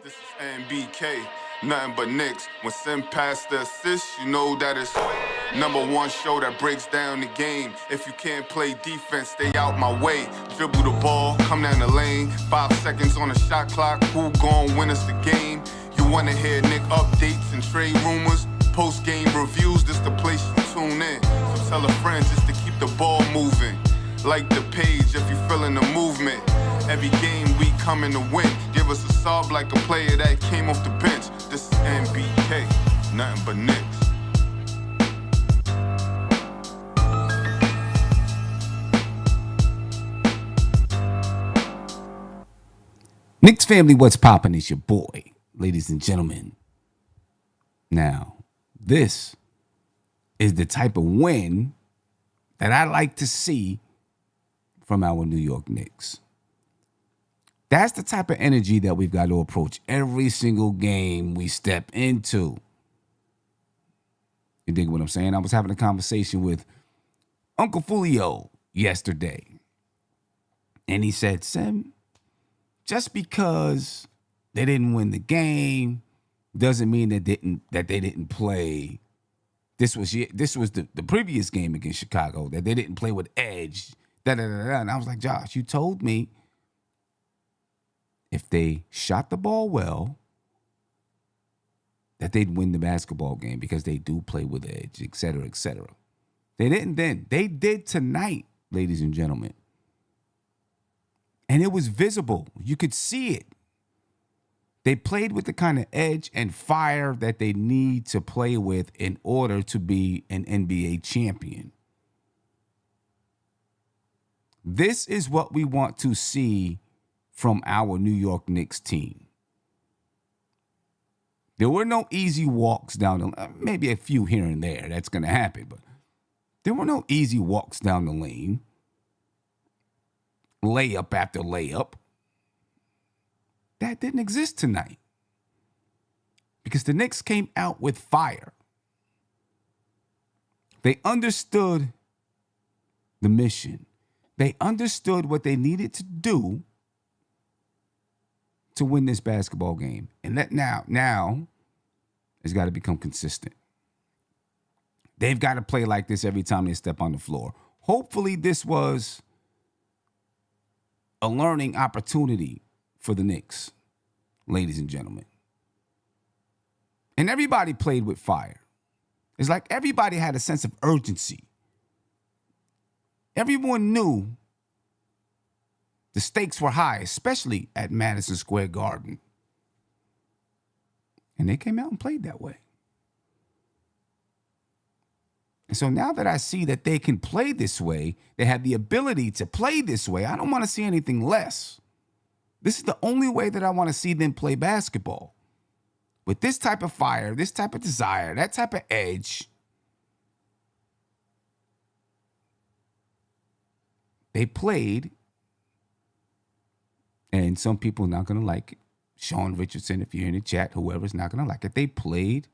This is NBK, nothing but Knicks. When Sim passed the assist, you know that it's #1 show that breaks down the game. If you can't play defense, stay out my way. Dribble the ball, come down the lane. 5 seconds on the shot clock, who gon' win us the game? You wanna hear Nick updates and trade rumors? Post-game reviews, this the place you tune in. So tell a friend just to keep the ball moving. Like the page if you feeling the movement. Every game we coming to win. Give us a sob like a player that came off the bench. This is NBK, nothing but Knicks. Knicks family, what's poppin'? It's your boy, ladies and gentlemen. Now, this is the type of win that I like to see from our New York Knicks. That's the type of energy that we've got to approach every single game we step into. You dig what I'm saying? I was having a conversation with Uncle Fulio yesterday. And he said, Sim, just because they didn't win the game doesn't mean that they didn't play. This was the previous game against Chicago, that they didn't play with edge. And I was like, Josh, you told me if they shot the ball well, that they'd win the basketball game because they do play with edge, et cetera, et cetera. They didn't then. They did tonight, ladies and gentlemen. And it was visible. You could see it. They played with the kind of edge and fire that they need to play with in order to be an NBA champion. This is what we want to see from our New York Knicks team. There were no easy walks down the lane. Maybe a few here and there. That's going to happen. But there were no easy walks down the lane. Layup after layup. That didn't exist tonight. Because the Knicks came out with fire. They understood the mission. They understood what they needed to do to win this basketball game. And that now it's got to become consistent. They've got to play like this every time they step on the floor. Hopefully this was a learning opportunity for the Knicks, ladies and gentlemen. And everybody played with fire. It's like everybody had a sense of urgency. Everyone knew the stakes were high, especially at Madison Square Garden. And they came out and played that way. And so now that I see that they can play this way, they have the ability to play this way, I don't want to see anything less. This is the only way that I want to see them play basketball. With this type of fire, this type of desire, that type of edge, they played, and some people are not going to like it. Sean Richardson, if you're in the chat, whoever's not going to like it, they played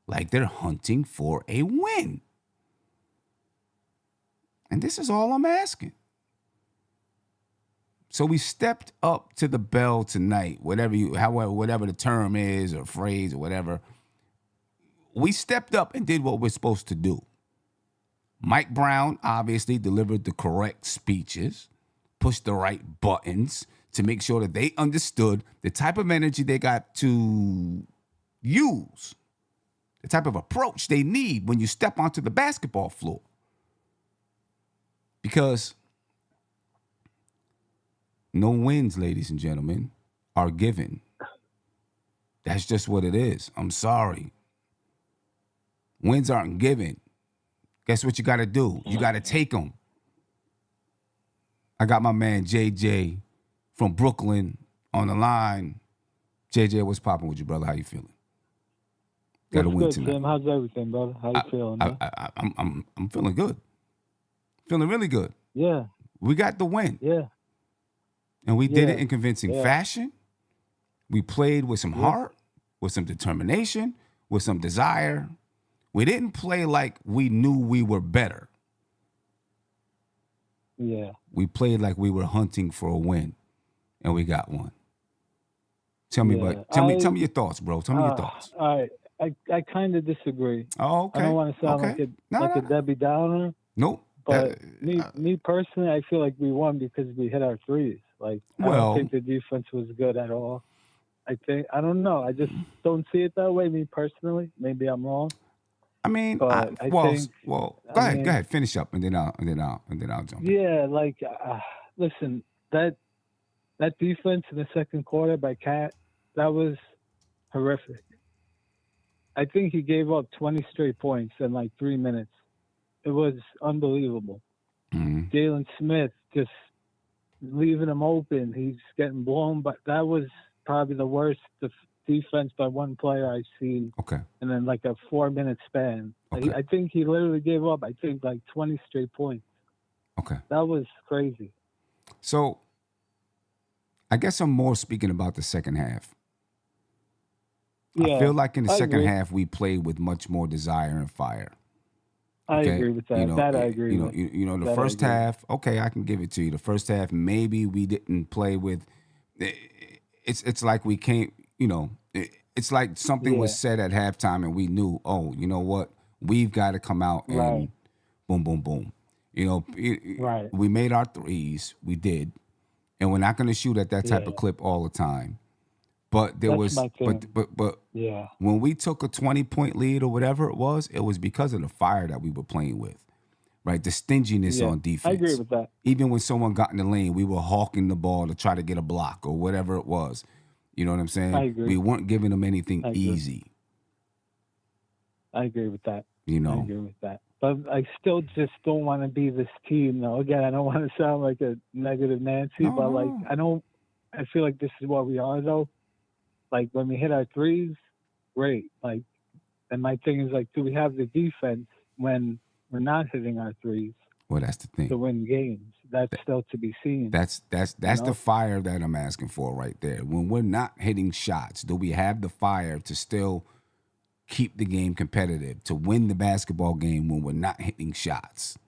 like they're hunting for a win. And this is all I'm asking. So we stepped up to the bell tonight, whatever the term is or phrase or whatever. We stepped up and did what we're supposed to do. Mike Brown obviously delivered the correct speeches, pushed the right buttons to make sure that they understood the type of energy they got to use, the type of approach they need when you step onto the basketball floor. Because no wins, ladies and gentlemen, are given. That's just what it is. I'm sorry. Wins aren't given. Guess what you got to do? You got to take them. I got my man JJ from Brooklyn on the line. JJ, what's popping with you, brother? How you feeling? Got to win good, tonight. Tim? How's everything, brother? How you feeling? I'm feeling good. Feeling really good. Yeah. We got the win. Yeah. And we did it in convincing fashion. We played with some heart, with some determination, with some desire. We didn't play like we knew we were better. Yeah. We played like we were hunting for a win, and we got one. Tell me, Yeah. tell me your thoughts, bro. Tell me your thoughts. I kind of disagree. Oh, okay. I don't want to sound okay. like a Debbie Downer, Nope. but me personally, I feel like we won because we hit our threes. Like, I don't think the defense was good at all. I don't know. I just don't see it that way. Me personally, maybe I'm wrong. I mean, But go ahead, finish up, and then I'll jump in. Yeah, like, listen, that defense in the second quarter by Cat, that was horrific. I think he gave up 20 straight points in like 3 minutes. It was unbelievable. Mm-hmm. Jalen Smith just leaving him open. He's getting blown, but that was probably the worst defense by one player I've seen. Okay. And then like a 4-minute span. Okay. I think he literally gave up, like 20 straight points. Okay. That was crazy. So I guess I'm more speaking about the second half. Yeah, I feel like in the second agree. half we played with much more desire and fire. I agree with that. I agree with. The first half, okay, I can give it to you. The first half, maybe we didn't play with. It's like we can't. It's like something was said at halftime, and we knew. Oh, you know what? We've got to come out and boom, boom, boom. We made our threes. We did, and we're not going to shoot at that type of clip all the time. But there was, but when we took a 20-point lead or whatever it was because of the fire that we were playing with, right? The stinginess on defense. I agree with that. Even when someone got in the lane, we were hawking the ball to try to get a block or whatever it was. You know what I'm saying? I agree. We weren't giving them anything easy. I agree with that. I agree with that. But I still just don't want to be this team, though. Again, I don't want to sound like a negative Nancy, but like I feel like this is what we are, though. Like, when we hit our threes, great. Like, and my thing is, like, do we have the defense when we're not hitting our threes? Well, that's the thing. To win games. That's still to be seen. That's the fire that I'm asking for right there. When we're not hitting shots, do we have the fire to still keep the game competitive, to win the basketball game when we're not hitting shots?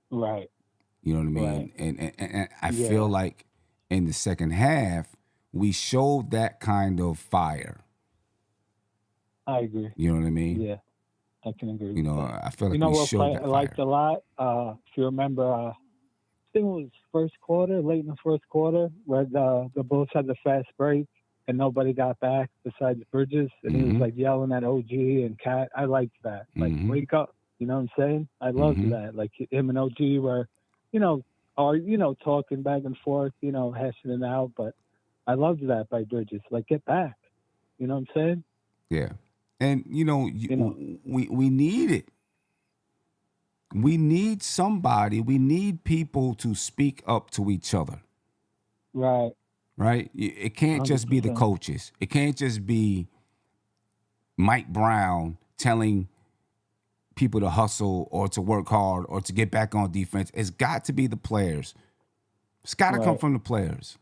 Right. You know what I mean? Right. And I feel like in the second half, we showed that kind of fire. I agree. You know what I mean? Yeah, I can agree. With that. I feel like we showed that fire. I liked a lot. If you remember, I think it was late in the first quarter, where the Bulls had the fast break and nobody got back besides Bridges, and he was like yelling at OG and Cat. I liked that. Like, wake up. You know what I'm saying? I loved that. Like, him and OG were, talking back and forth, hashing it out, but I loved that by Bridges. Like, get back. You know what I'm saying? Yeah. And, we need it. We need somebody. We need people to speak up to each other. Right. Right? It can't just be the coaches. It can't just be Mike Brown telling people to hustle or to work hard or to get back on defense. It's got to be the players. It's got to come from the players.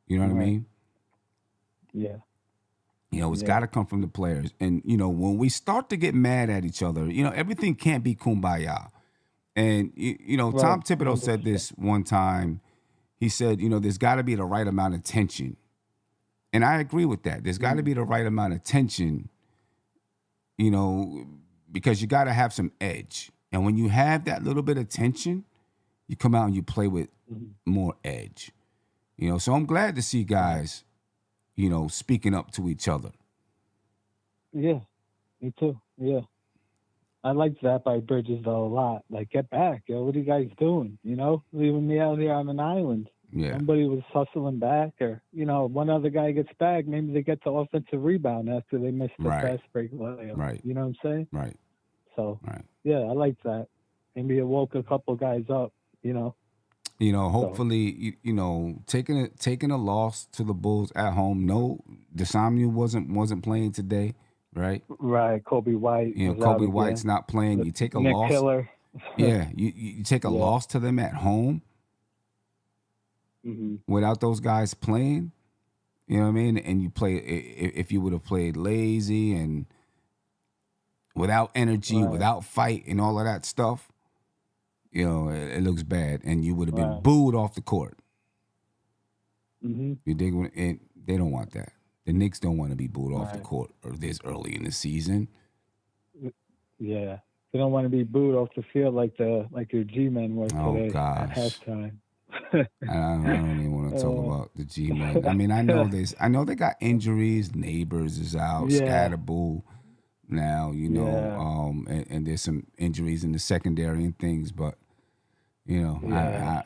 You know what I mean? Yeah. It's got to come from the players. And, when we start to get mad at each other, everything can't be kumbaya. And, Tom Thibodeau said this one time. He said, there's got to be the right amount of tension. And I agree with that. There's got to be the right amount of tension, because you got to have some edge. And when you have that little bit of tension, you come out and you play with more edge. So I'm glad to see guys, speaking up to each other. Yeah, me too. Yeah. I liked that by Bridges, though, a lot. Like, get back, yo. What are you guys doing? Leaving me out here on an island. Yeah. Somebody was hustling back, or, one other guy gets back. Maybe they get the offensive rebound after they miss the fast break layup. Right. You know what I'm saying? Right. So, yeah, I liked that. Maybe it woke a couple guys up, Hopefully, taking a loss to the Bulls at home. No, Desamnu wasn't playing today, right? Right, Coby White. Coby White's not playing. You take a loss. Killer. Yeah, you take a loss to them at home without those guys playing. You know what I mean? And you play, if you would have played lazy and without energy, without fight, and all of that stuff. It looks bad, and you would have been booed off the court. You dig? And They don't want that. The Knicks don't want to be booed off the Right. court or this early in the season. Yeah. They don't want to be booed off the field like your G-men were Oh, today gosh. at halftime. I don't even want to talk about the G-men. I mean, I know this. I know they got injuries. Neighbors is out. Yeah. Scatterboo now, and there's some injuries in the secondary and things. But I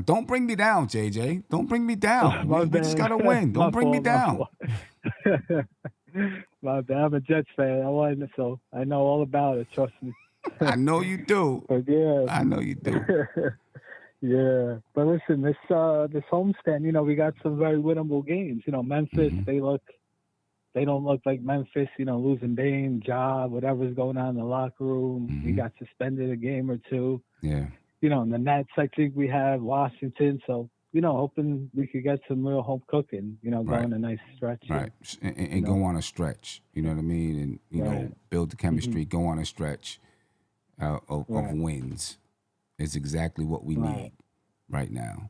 don't bring me down, JJ. Don't bring me down. We just gotta win. Don't bring me down. My bad. I'm a Jets fan. So I know all about it. Trust me. I know you do. But yeah, I know you do. Yeah, but listen, this homestand, we got some very winnable games. Memphis, they don't look like Memphis. Losing Dame, Ja, whatever's going on in the locker room. We got suspended a game or two. Yeah. And the Nets, I think we have Washington. So, hoping we could get some real home cooking. Go on a nice stretch. Right, and go on a stretch. You know what I mean? And build the chemistry. Go on a stretch of wins. Is exactly what we need right now.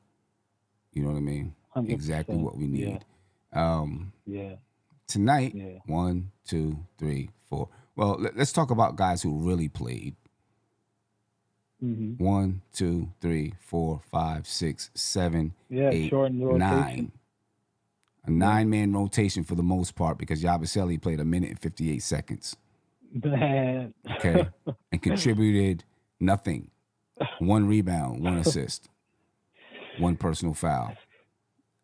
You know what I mean? 100%. Exactly what we need. Yeah. Tonight, 1, 2, 3, 4. Well, let's talk about guys who really played. 1, 2, 3, 4, 5, 6, 7, 8, 9. A 9-man rotation for the most part because Yabusele played 1 minute and 58 seconds. Man. Okay. And contributed nothing. 1 rebound, 1 assist, 1 personal foul.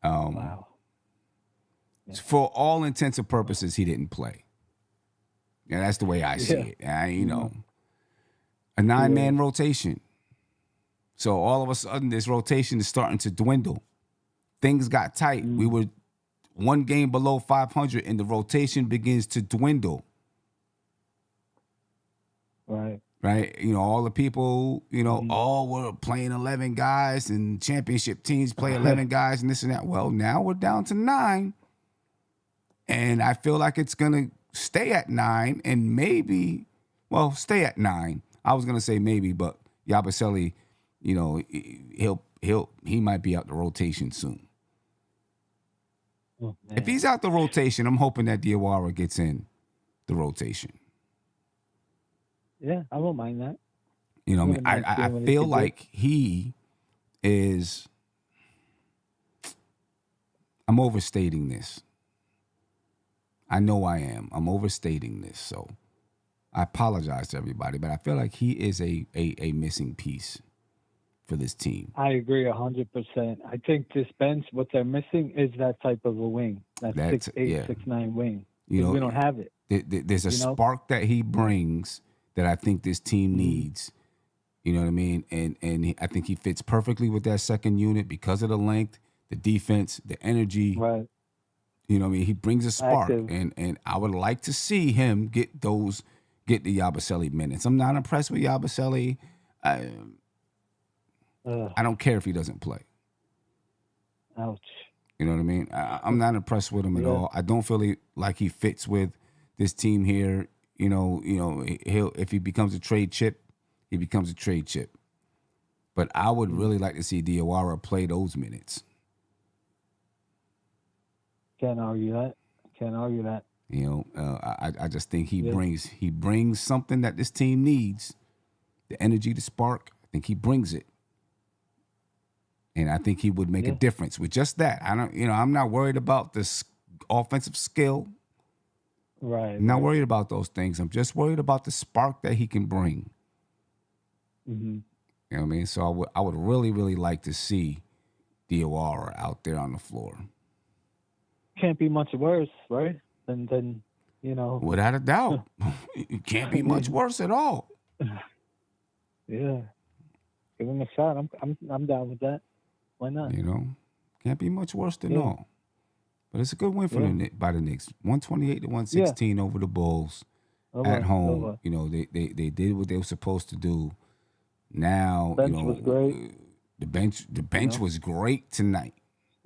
Wow. For all intents and purposes, he didn't play. Yeah, that's the way I see it. A 9-man rotation. So all of a sudden, this rotation is starting to dwindle. Things got tight. We were 1 game below 500, and the rotation begins to dwindle. Right. Right? All the people, we're playing 11 guys and championship teams play 11 guys and this and that. Well, now we're down to 9. And I feel like it's going to stay at 9 and maybe, stay at 9. I was going to say maybe, but Yabusele, he might be out the rotation soon. Oh, if he's out the rotation, I'm hoping that Diawara gets in the rotation. Yeah, I won't mind that. I feel like he is. I'm overstating this. I know I am. I'm overstating this, so I apologize to everybody. But I feel like he is a missing piece for this team. I agree 100%. I think this bench, what they're missing is that type of a wing, that 6'8", 6'9" wing. We don't have it. There's a spark that he brings that I think this team needs. You know what I mean? And I think he fits perfectly with that second unit because of the length, the defense, the energy. Right. You know what I mean? He brings a spark. Active. And I would like to see him get the Yabusele minutes. I'm not impressed with Yabusele. I don't care if he doesn't play. Ouch. You know what I mean? I'm not impressed with him at all. I don't feel like he fits with this team here. He'll if he becomes a trade chip, he becomes a trade chip. But I would really like to see Diawara play those minutes. Can't argue that. I just think he brings something that this team needs. The energy, the spark. I think he brings it. And I think he would make a difference with just that. I'm not worried about the offensive skill. Right. I'm not worried about those things. I'm just worried about the spark that he can bring. Mm-hmm. You know what I mean? So I would really, really like to see Diawara out there on the floor. Can't be much worse, right? Than Without a doubt. It can't be much worse at all. Yeah. Give him a shot. I'm down with that. Why not? Can't be much worse than all. But it's a good win by the Knicks. 128 to 116 over the Bulls at home. They did what they were supposed to do. Now, bench was great. The bench was great tonight.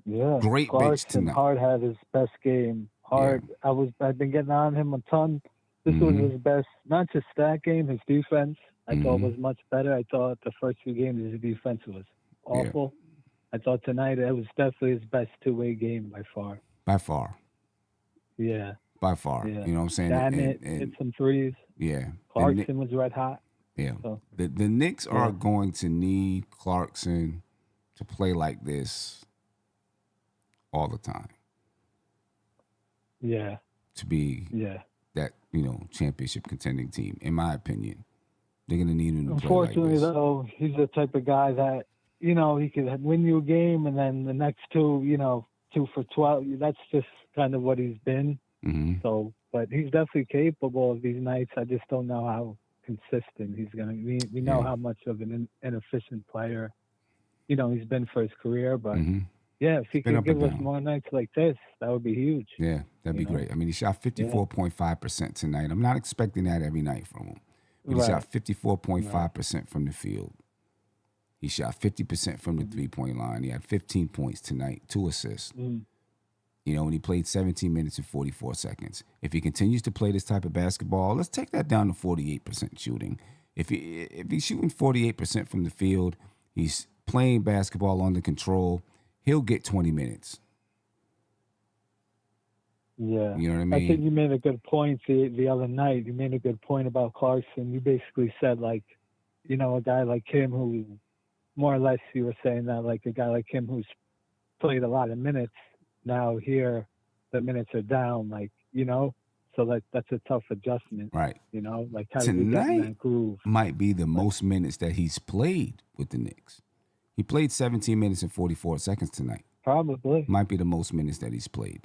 Yeah. Great bench tonight. Hard had his best game. Hard. Yeah. I've been getting on him a ton. This was his best, not just that game, his defense I thought was much better. I thought the first 2 games his defense was awful. I thought tonight it was definitely his best 2-way game by far. by far. Yeah. By far. Yeah. You know what I'm saying? Shamit hit some threes. Yeah. Clarkson was red hot. Yeah. So, The Knicks are going to need Clarkson to play like this all the time. Yeah. To be that, championship contending team, in my opinion. They're going to need him to play like unfortunately, this. though, he's the type of guy that, he could win you a game and then the next two, 2 for 12. That's just kind of what he's been. Mm-hmm. So, but he's definitely capable of these nights. I just don't know how consistent he's going to be. We know how much of an inefficient player, he's been for his career. But, if he could give us more nights like this, that would be huge. Yeah, that'd be great. I mean, he shot 54.5% tonight. I'm not expecting that every night from him. But he shot 54.5% from the field. He shot 50% from the three-point line. He had 15 points tonight, 2 assists. Mm. And he played 17 minutes and 44 seconds. If he continues to play this type of basketball, let's take that down to 48% shooting. If he's shooting 48% from the field, he's playing basketball under control, he'll get 20 minutes. Yeah. You know what I mean? I think you made a good point the other night. You made a good point about Clarkson. You basically said, like, a guy like him who, more or less, you were saying that, like, a guy like him who's played a lot of minutes, now here the minutes are down, like, so that's a tough adjustment. Right. Like how do you get in that groove? Might be the most minutes that he's played with the Knicks. He played 17 minutes and 44 seconds tonight. Probably. Might be the most minutes that he's played.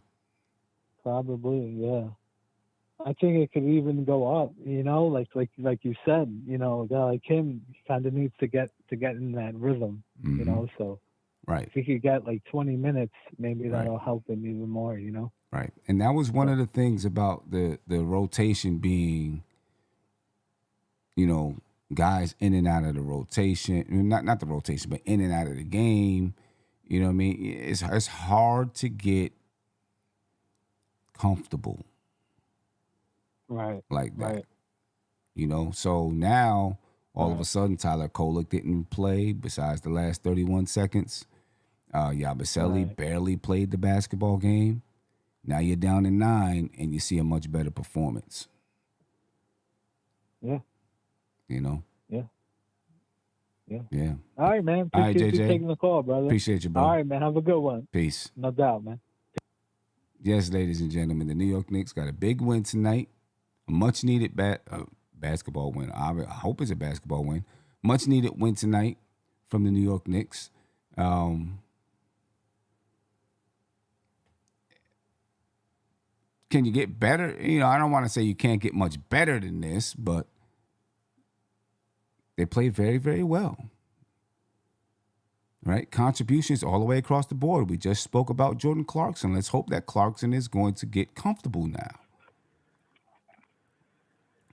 Probably, yeah. I think it could even go up, like you said, a guy like him kind of needs to get in that rhythm, so right. If he could get like 20 minutes, maybe that'll help him even more, Right. And that was one of the things about the rotation being, guys in and out of the rotation, not the rotation, but in and out of the game. You know what I mean? It's hard to get comfortable. Right. Like that. Right. So now all of a sudden Tyler Kolek didn't play besides the last 31 seconds. Yabusele barely played the basketball game. Now you're down to 9 and you see a much better performance. Yeah. Yeah. Yeah. All right, man. Appreciate you taking the call, brother. Appreciate you, bro. All right, man. Have a good one. Peace. No doubt, man. Yes, ladies and gentlemen, the New York Knicks got a big win tonight. A much-needed basketball win. I hope it's a basketball win. Much-needed win tonight from the New York Knicks. Can you get better? I don't want to say you can't get much better than this, but they played very, very well. Right? Contributions all the way across the board. We just spoke about Jordan Clarkson. Let's hope that Clarkson is going to get comfortable now.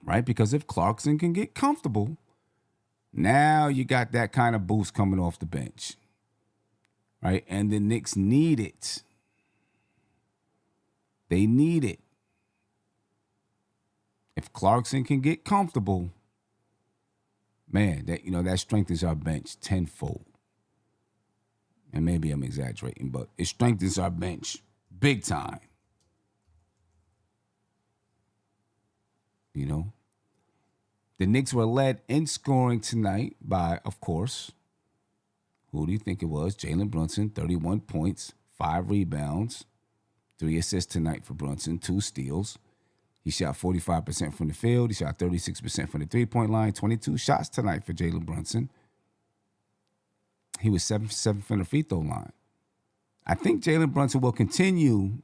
Right? Because if Clarkson can get comfortable, now you got that kind of boost coming off the bench. Right? And the Knicks need it. They need it. If Clarkson can get comfortable, man, that strengthens our bench tenfold. And maybe I'm exaggerating, but it strengthens our bench big time. The Knicks were led in scoring tonight by, of course, who do you think it was? Jalen Brunson, 31 points, 5 rebounds, 3 assists tonight for Brunson, 2 steals. He shot 45% from the field. He shot 36% from the three-point line, 22 shots tonight for Jalen Brunson. He was 7 for 7 from the free throw line. I think Jalen Brunson will continue.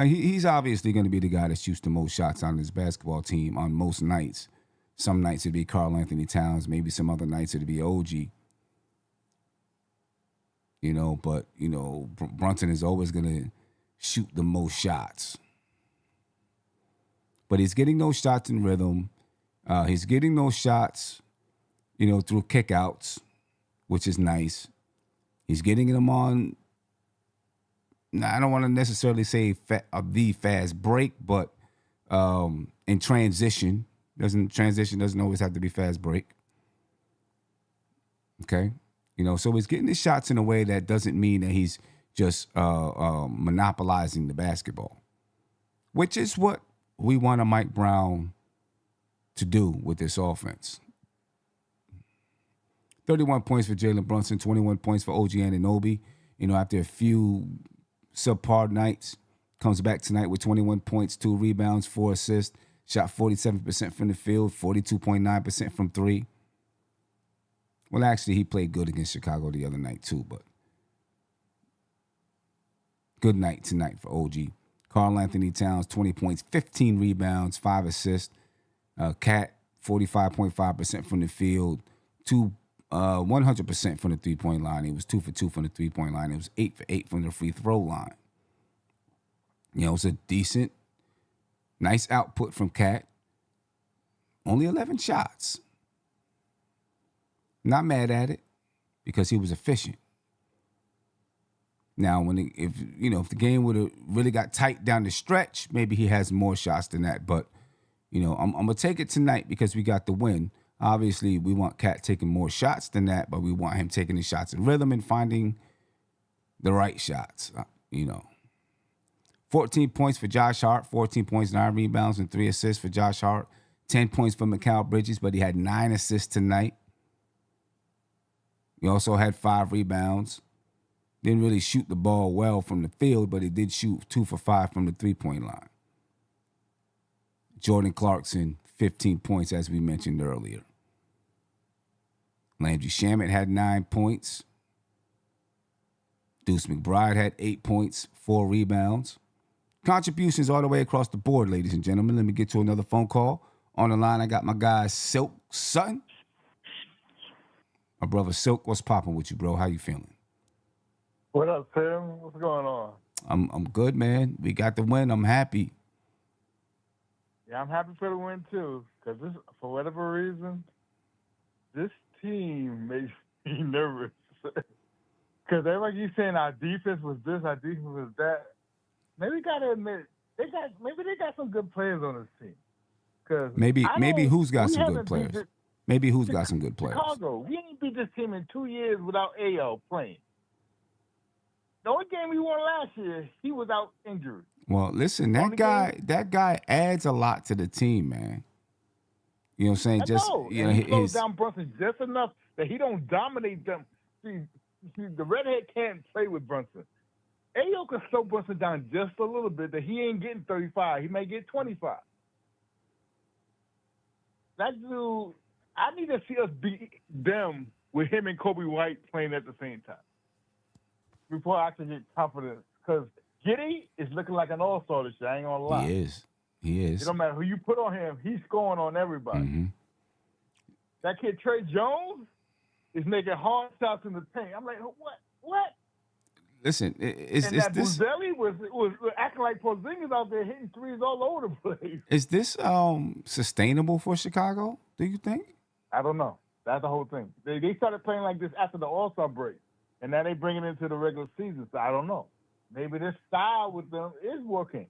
He's obviously going to be the guy that shoots the most shots on his basketball team on most nights. Some nights it'd be Karl-Anthony Towns. Maybe some other nights it'd be OG. But Brunson is always going to shoot the most shots. But he's getting those shots in rhythm. He's getting those shots, through kickouts, which is nice. He's getting them on, I don't want to necessarily say the fast break, but in transition. Transition doesn't always have to be fast break. Okay? So he's getting his shots in a way that doesn't mean that he's just monopolizing the basketball, which is what we want a Mike Brown to do with this offense. 31 points for Jalen Brunson, 21 points for OG Anunoby. After a few subpar nights, comes back tonight with 21 points, 2 rebounds, 4 assists, shot 47% from the field, 42.9% from 3. Well, actually, he played good against Chicago the other night too, but good night tonight for OG. Karl-Anthony Towns, 20 points, 15 rebounds, 5 assists. Cat, 45.5% from the field, 100% from the three-point line. He was 2 for 2 from the three-point line. It was 8 for 8 from the free throw line. It was a decent, nice output from Cat. Only 11 shots. Not mad at it because he was efficient. Now, if the game would have really got tight down the stretch, maybe he has more shots than that. But I'm gonna take it tonight because we got the win. Obviously, we want Cat taking more shots than that, but we want him taking the shots in rhythm and finding the right shots. 14 points for Josh Hart, 14 points, 9 rebounds, and 3 assists for Josh Hart. 10 points for Mikal Bridges, but he had 9 assists tonight. He also had 5 rebounds. Didn't really shoot the ball well from the field, but he did shoot 2 for 5 from the three-point line. Jordan Clarkson, 15 points, as we mentioned earlier. Landry Shamet had 9 points. Deuce McBride had 8 points, 4 rebounds. Contributions all the way across the board, ladies and gentlemen. Let me get to another phone call. On the line, I got my guy, Silk Sutton. My brother Silk, what's popping with you, bro? How you feeling? What up, Tim? What's going on? I'm good, man. We got the win. I'm happy. Yeah, I'm happy for the win, too, because for whatever reason, this team makes me nervous. Because everybody keeps saying our defense was this, our defense was that. Maybe got to admit, they got some good players on this team. Maybe who's got some good players? Maybe who's got some good players? Chicago. We ain't beat this team in 2 years without AO playing. The only game we won last year, he was out injured. Well, listen, that guy adds a lot to the team, man. You know what I'm saying? He slows down Brunson just enough that he don't dominate them. See, the redhead can't play with Brunson. Ayo can slow Brunson down just a little bit that he ain't getting 35. He may get 25. That dude, I need to see us beat them with him and Coby White playing at the same time before I can get confidence. Because Giddey is looking like an all-star this year. I ain't going to lie. He is. It don't matter who you put on him. He's scoring on everybody. Mm-hmm. That kid Trey Jones is making hard shots in the paint. I'm like, what? Listen, is this Vucevic was acting like Porzingis out there hitting threes all over the place. Is this sustainable for Chicago? Do you think? I don't know. That's the whole thing. They started playing like this after the All-Star break, and now they bring it into the regular season. So I don't know. Maybe this style with them is working.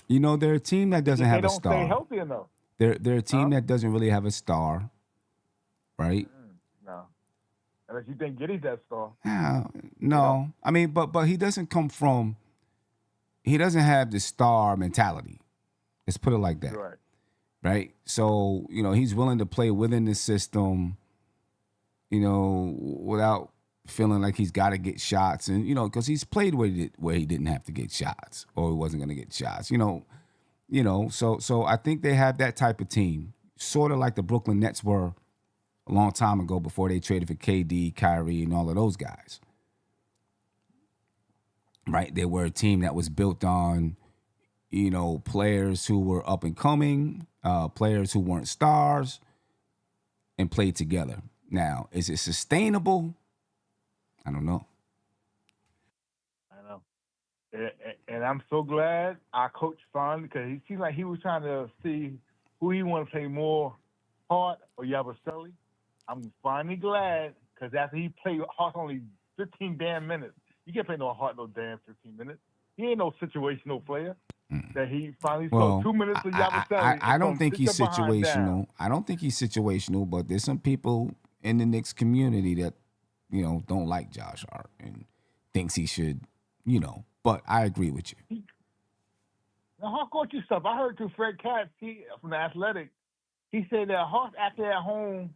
They're a team that doesn't have a star. They don't stay healthy enough. They're a team that doesn't really have a star, right? No. Unless you think Giddey's that star. No. I mean, but he doesn't come from. He doesn't have the star mentality. Let's put it like that. Right. So he's willing to play within the system. Without feeling like he's got to get shots, and because he's played where he didn't have to get shots or he wasn't going to get shots. So I think they have that type of team, sort of like the Brooklyn Nets were a long time ago before they traded for KD, Kyrie, and all of those guys. Right? They were a team that was built on, players who were up and coming, players who weren't stars, and played together. Now, is it sustainable? I don't know. I know. And I'm so glad our coach finally, because he seemed like he was trying to see who he want to play more, Hart or Yabusele. I'm finally glad, because after he played Hart only 15 damn minutes, you can't play no Hart no damn 15 minutes. He ain't no situational player. That he finally saw 2 minutes of Yabusele. I don't think he's situational. I don't think he's situational, but there's some people in the Knicks community that, don't like Josh Hart and thinks he should, But I agree with you. Now, Hawk got you stuff. I heard through Fred Katz from the Athletic. He said that Hawk after at home,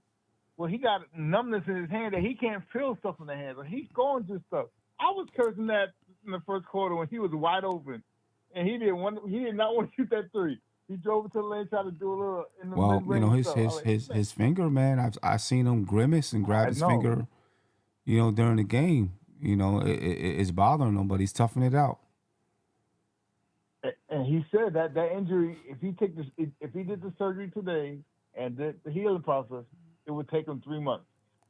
he got numbness in his hand that he can't feel stuff in the hands. He's going through stuff. I was cursing that in the first quarter when he was wide open, and he did not want to shoot that three. He drove it to the lane, tried to do a little in the mid-range his finger, man. I've seen him grimace and grab his finger, during the game. It's bothering him, but he's toughing it out. And he said that injury, if he did the surgery today and the healing process, it would take him 3 months.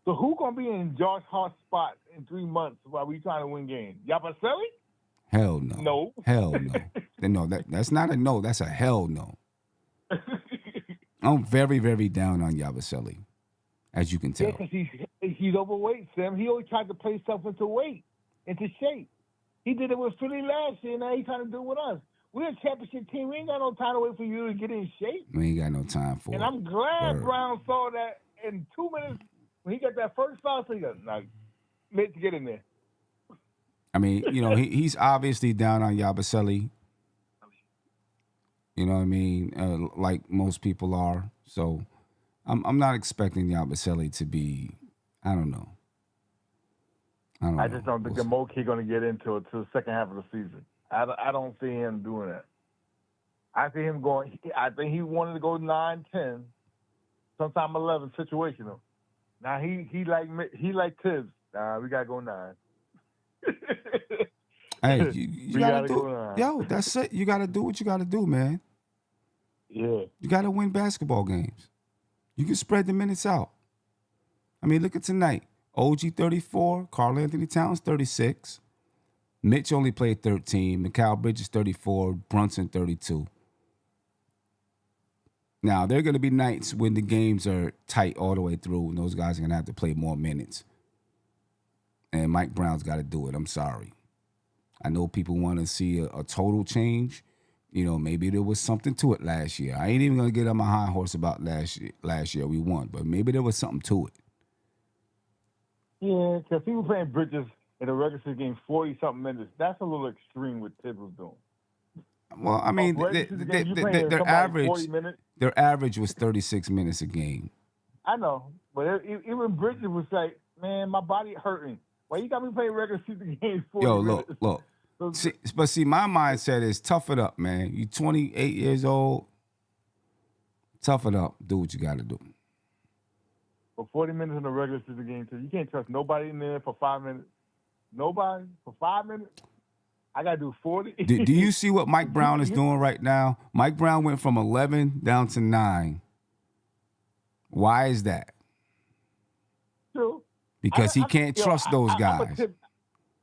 So who's gonna be in Josh Hart's spot in 3 months while we trying to win games? Yabusele? Hell no. No. Hell no. No, that's not a no. That's a hell no. I'm very, very down on Yabusele, as you can tell. Yeah, because he's overweight, Sam. He always tried to play stuff into shape. He did it with Philly last year, and now he's trying to do it with us. We're a championship team. We ain't got no time to wait for you to get in shape. We ain't got no time for it. And I'm glad Brown saw that in 2 minutes when he got that first foul. So he got made to get in there. I mean, he's obviously down on Yabusele. You know what I mean? Like most people are. So I'm not expecting Yabusele to be. I don't know. I just don't think the Mo kid going to get into it till the second half of the season. I don't see him doing that. I see him going. I think he wanted to go 9-10, sometime 11 situational. Now he like Tibbs. We gotta go 9. Hey, you gotta do. Yo, that's it. You gotta do what you gotta do, man. Yeah. You gotta win basketball games. You can spread the minutes out. I mean, look at tonight. OG 34, Karl-Anthony Towns 36. Mitch only played 13. Mikal Bridges 34. Brunson 32. Now, there are going to be nights when the games are tight all the way through, and those guys are going to have to play more minutes. And Mike Brown's got to do it. I'm sorry. I know people want to see a total change. Maybe there was something to it last year. I ain't even going to get on my high horse about last year. We won, but maybe there was something to it. Yeah, because he was playing Bridges in the regular season game 40-something minutes. That's a little extreme what Tibbs was doing. Well, I mean, their average was 36 minutes a game. I know, but even Bridges was like, man, my body hurting. Why you got me playing regular season games 40 minutes? Look. See, my mindset is tough it up, man. You 28 years old, tough it up. Do what you got to do. For 40 minutes in a regular season game, too. You can't trust nobody in there for 5 minutes. Nobody for 5 minutes. I got to do 40. Do you see what Mike Brown is doing right now? Mike Brown went from 11 down to 9. Why is that? True. Because he can't trust those guys.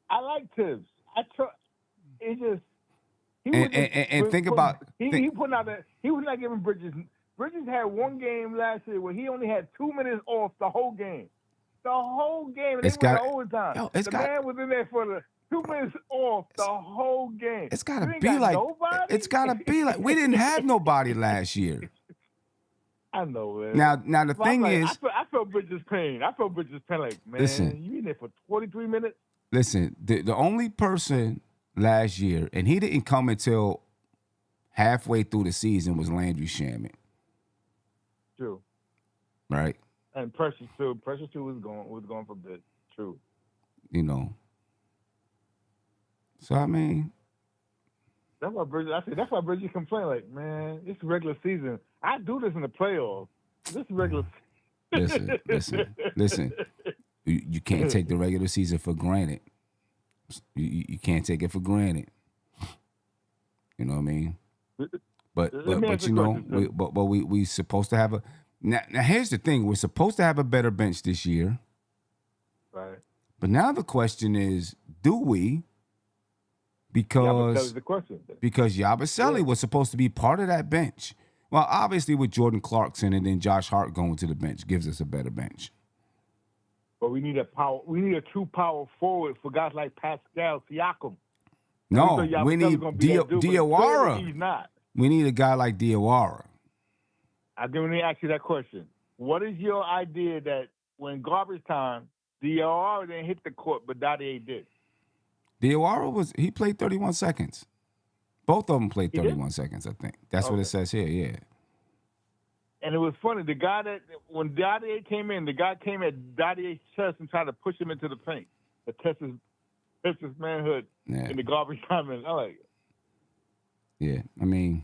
I like Tibbs. I trust. It just. Think about. He putting out that he was not giving Bridges. Bridges had one game last year where he only had 2 minutes off the whole game. The whole game. And they went to overtime. Man was in there for the 2 minutes off the whole game. It's got to be like. Nobody? It's got to be like. We didn't have nobody last year. I know, man. Now the thing is. I felt Bridges' pain. Like, man, listen, you in there for 43 minutes? Listen, the only person last year, and he didn't come until halfway through the season, was Landry Shamet. True. Right. And Precious too. Precious too was going for bit. True. So I mean, that's why Bridges complain like, man, it's regular season. I do this in the playoffs. This is regular. Listen. You can't take the regular season for granted. You can't take it for granted. You know what I mean? But we supposed to have a now here's the thing, we're supposed to have a better bench this year. Right. But now the question is, do we? Because Yabusele was supposed to be part of that bench. Well, obviously with Jordan Clarkson and then Josh Hart going to the bench gives us a better bench. But we need a true power forward for guys like Pascal Siakam. No, we need Diawara. He's not. We need a guy like Diawara. I do need to ask you that question. What is your idea that when garbage time, Diawara didn't hit the court, but Dadier did? Diawara he played 31 seconds. Both of them played He did? 31 seconds, I think. That's what it says here, yeah. And it was funny. The guy when Dadier came in, the guy came at Dadier's chest and tried to push him into the paint to test his manhood in the garbage time. I like it. Yeah, I mean.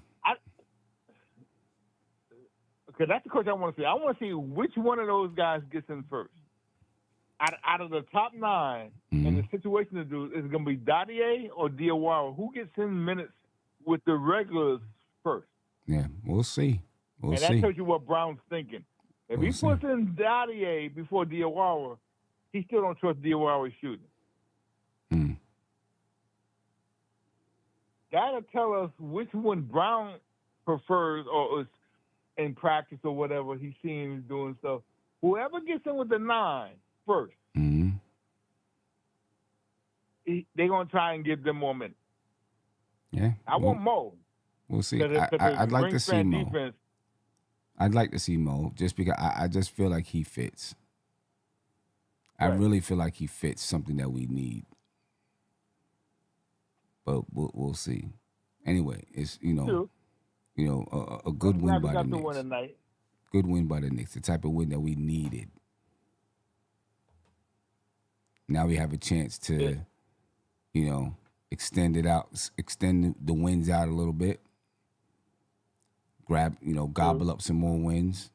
Okay, that's the question I want to see. I want to see which one of those guys gets in first. Out of the top 9, and the situation to do is going to be Dadier or Diawara. Who gets in minutes with the regulars first? Yeah, we'll see. We'll see. And that tells you what Brown's thinking. If he puts in Dadier before Diawara, he still don't trust Diawara shooting. That'll tell us which one Brown prefers or is in practice or whatever he's seen him doing stuff. Whoever gets in with the 9 first, they're going to try and give them more minutes. Yeah. I want Mo. We'll see. I'd like to see Mo. Defense, I'd like to see Mo just because I just feel like he fits. I really feel like he fits something that we need. But we'll see. Anyway, it's a good win by the Knicks. Good win by the Knicks, the type of win that we needed. Now we have a chance to, extend the wins out a little bit. Gobble up some more wins.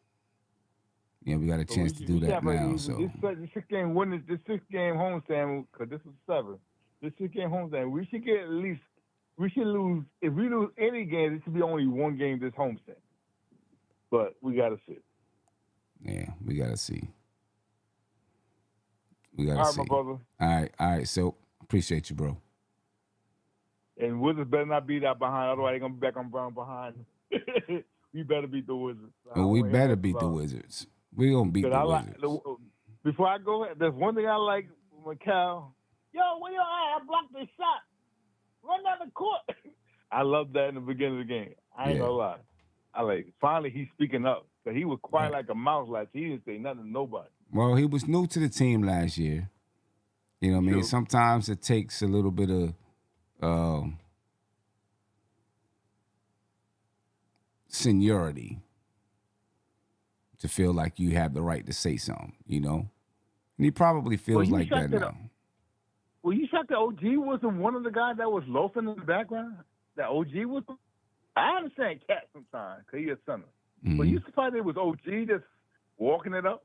Yeah, we got a chance to do that now. So this 6-game win, this 6-game homestand, because this was 7. This 6-game homestand, we should get at least. We should lose. If we lose any game, it should be only one game this homestand. But we got to see. Yeah, we got to see. We got to see. All see. right, my brother. All right. So appreciate you, bro. And Wizards better not beat that behind. Otherwise, they're gonna be back on Brown behind. We better beat the Wizards. We better beat the Wizards. We gonna beat the Wizards. Before I go, there's one thing I like with Cal. Yo, where you at? I blocked this shot. Run down the court. I love that in the beginning of the game. I ain't gonna lie. I like it. Finally, he's speaking up. Because he was quiet like a mouse last year. He didn't say nothing to nobody. Well, he was new to the team last year. You know what I mean? Sometimes it takes a little bit of seniority to feel like you have the right to say something, And he probably feels like that now. Were you shocked that OG wasn't one of the guys that was loafing in the background? That OG was? I understand Cat sometimes because he's a center. But you surprised it was OG just walking it up?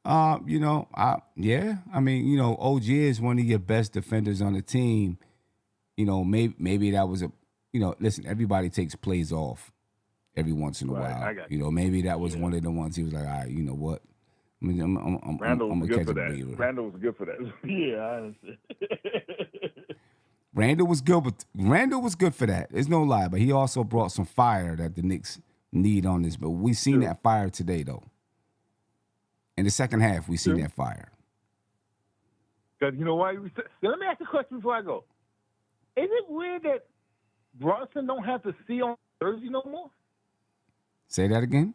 Yeah. I mean, OG is one of your best defenders on the team. Maybe that was listen, everybody takes plays off every once in a while. Maybe that was one of the ones he was like, all right, you know what? Randall was good for that. Randall was good for that. Yeah, I understand. Randall was good for that. There's no lie, but he also brought some fire that the Knicks need on this. But we seen that fire today, though. In the second half, we seen that fire. Because you know why? So let me ask you a question before I go. Is it weird that Brunson don't have the C on jersey no more? Say that again.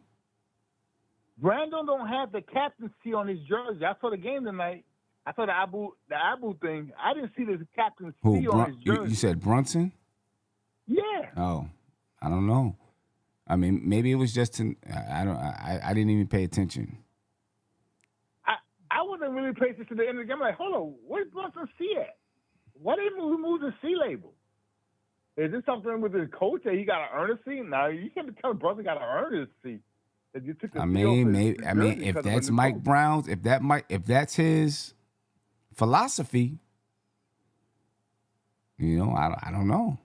Brandon don't have the captaincy on his jersey. I saw the game tonight. I saw the Abu thing. I didn't see the captaincy on his jersey. You said Brunson? Yeah. Oh, I don't know. I mean, maybe it was just I didn't even pay attention. I wasn't really paying attention to the end of the game. I'm like, hold on, where's Brunson C at? Why did he remove the C label? Is this something with his coach that he got to earn a C? Now you can't be telling Brunson got to earn his C. If that's Mike Brown's, if that's his philosophy, I don't know.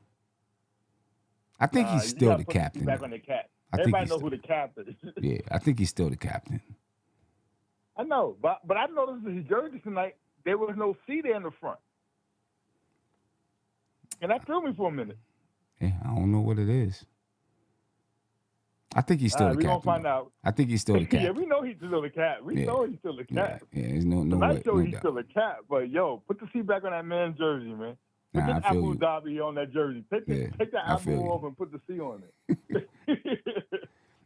I think he's still the captain. Back on the cap. Everybody knows who the captain is. Yeah, I think he's still the captain. I know, but I noticed his jersey tonight. There was no C there in the front, and that threw me for a minute. Yeah, I don't know what it is. I think he's still the captain. We're going to find out. I think he's still the captain. Yeah, we know he's still the cap. We know he's still the cap. Yeah, there's no way. I'm sure he's still the cap, but put the C back on that man's jersey, man. Put the Abu Dhabi on that jersey. Take the Abu off and put the C on it.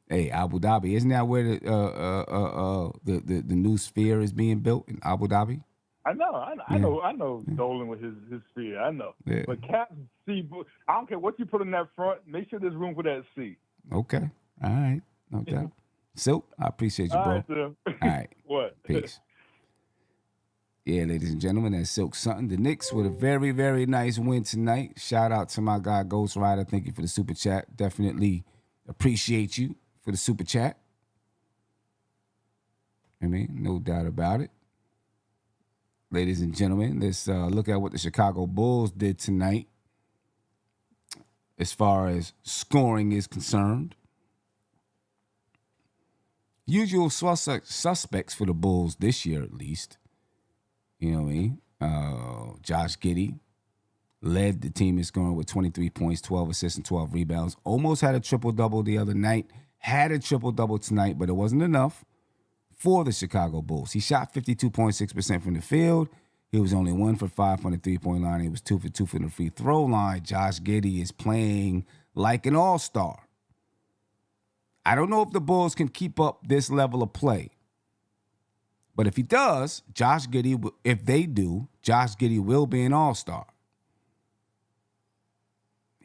Hey, Abu Dhabi, isn't that where the new sphere is being built in Abu Dhabi? I know Dolan with his speed. I know. Yeah. But Cap C, I don't care what you put in that front. Make sure there's room for that C. Okay. All right. No doubt. Silk, I appreciate you, bro. All right, Sim. All right. What? Peace. Yeah, ladies and gentlemen, that's Silk Sutton. The Knicks with a very, very nice win tonight. Shout out to my guy, Ghost Rider. Thank you for the super chat. Definitely appreciate you for the super chat. I mean, no doubt about it. Ladies and gentlemen, let's look at what the Chicago Bulls did tonight as far as scoring is concerned. Usual suspects for the Bulls this year, at least. You know what I mean? Josh Giddey led the team in scoring with 23 points, 12 assists, and 12 rebounds. Almost had a triple-double the other night. Had a triple-double tonight, but it wasn't enough for the Chicago Bulls. He shot 52.6% from the field. He was only 1 for 5 from the three-point line. He was 2 for 2 from the free throw line. Josh Giddey is playing like an all-star. I don't know if the Bulls can keep up this level of play. But if he does, if they do, Josh Giddey will be an all-star.